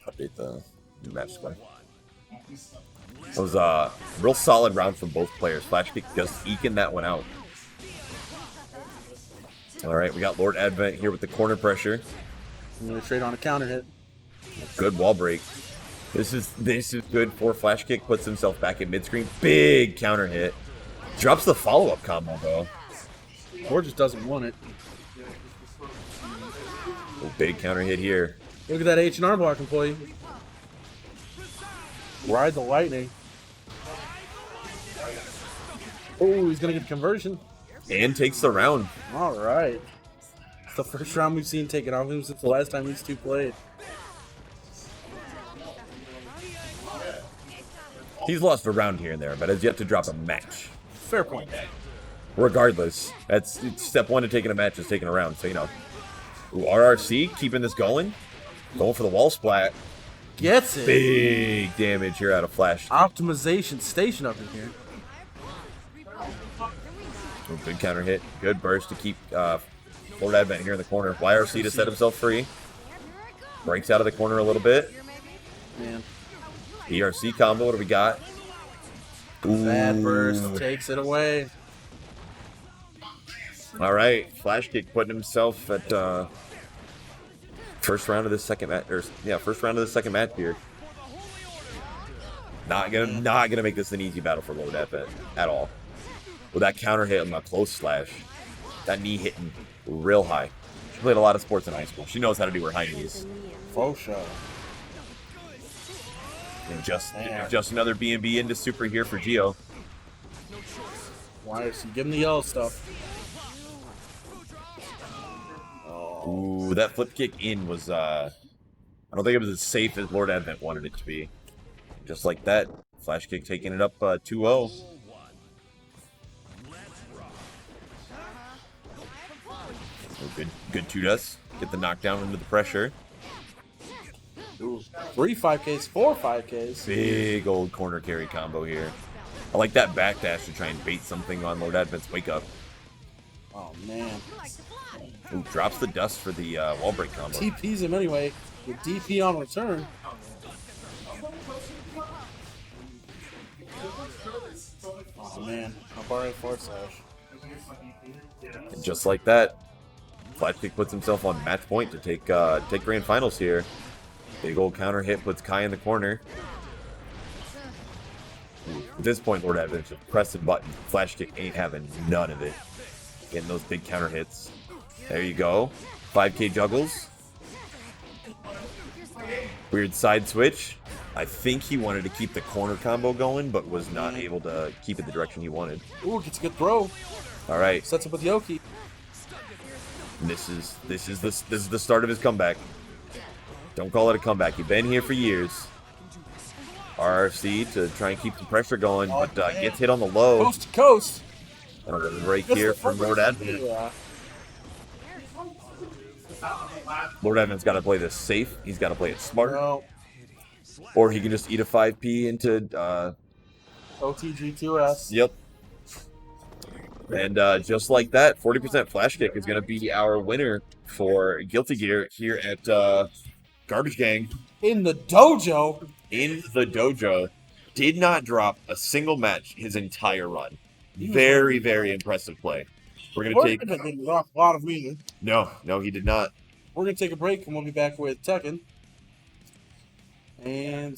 Update the new match score. It was a real solid round from both players. Flash Kick just eking that one out. All right, we got Lord Advent here with the corner pressure. I'm gonna trade on a counter hit. Good wall break. This is good for Flash Kick. Puts himself back at mid screen. Big counter hit. Drops the follow up combo though. Or just doesn't want it. Oh, big counter hit here. Look at that H&R blocking play. Ride the lightning. Oh, he's gonna get a conversion. And takes the round. All right. It's the first round we've seen taken off him since the last time these two played. He's lost a round here and there, but has yet to drop a match. Fair point. Regardless, it's step one to taking a match is taking a round, so you know. Ooh, RRC keeping this going. Going for the wall splat. Gets it. Big damage here out of Flash. Optimization station up in here. Ooh, good counter hit. Good burst to keep Lord Advent here in the corner. YRC to set himself free. Breaks out of the corner a little bit. Man. ERC combo, what do we got? Bad Ooh. burst takes it away. All right, Flash Kick putting himself at first round of the second match, first round of the second match here. Not gonna make this an easy battle for Lord Advent at all. With that counter hit on my close slash, that knee hitting real high. She played a lot of sports in high school. She knows how to do her high knees. Faux show. And just another B&B into super here for Geo. YRC, give him the yellow stuff. Ooh, that flip kick in was, I don't think it was as safe as Lord Advent wanted it to be. Just like that, flash kick taking it up 2-0. Oh, good 2-dust. Get the knockdown into the pressure. Ooh, 3 5Ks, 4 5Ks. Big old corner carry combo here. I like that backdash to try and bait something on Lord Advent's wake up. Oh, man. Ooh, drops the dust for the wall break combo. TPs him anyway. With DP on return. Oh, man. Up alright, forward slash. And just like that, flash kick puts himself on match point to take grand finals here. Big old counter hit puts Kai in the corner. At this point, Lord Advent's just pressing button. Flash kick ain't having none of it. Getting those big counter hits. There you go. 5K juggles. Weird side switch. I think he wanted to keep the corner combo going, but was not able to keep it the direction he wanted. Ooh, gets a good throw. All right. Sets up with Yoki. And this is the start of his comeback. Don't call it a comeback. You've been here for years. RRC to try and keep the pressure going, but gets hit on the low. Coast to coast. And a little break here from Lord Advent. Yeah. Lord Advent's got to play this safe. He's got to play it smart. No. Or he can just eat a 5P into... OTG2S. Yep. And just like that, 40% flash kick is going to be our winner for Guilty Gear here at Garbage Gang. In the dojo. In the dojo. Did not drop a single match his entire run. Very, very impressive play. We're going to take... Didn't drop a lot of me. No, he did not. We're going to take a break and we'll be back with Tekken. And...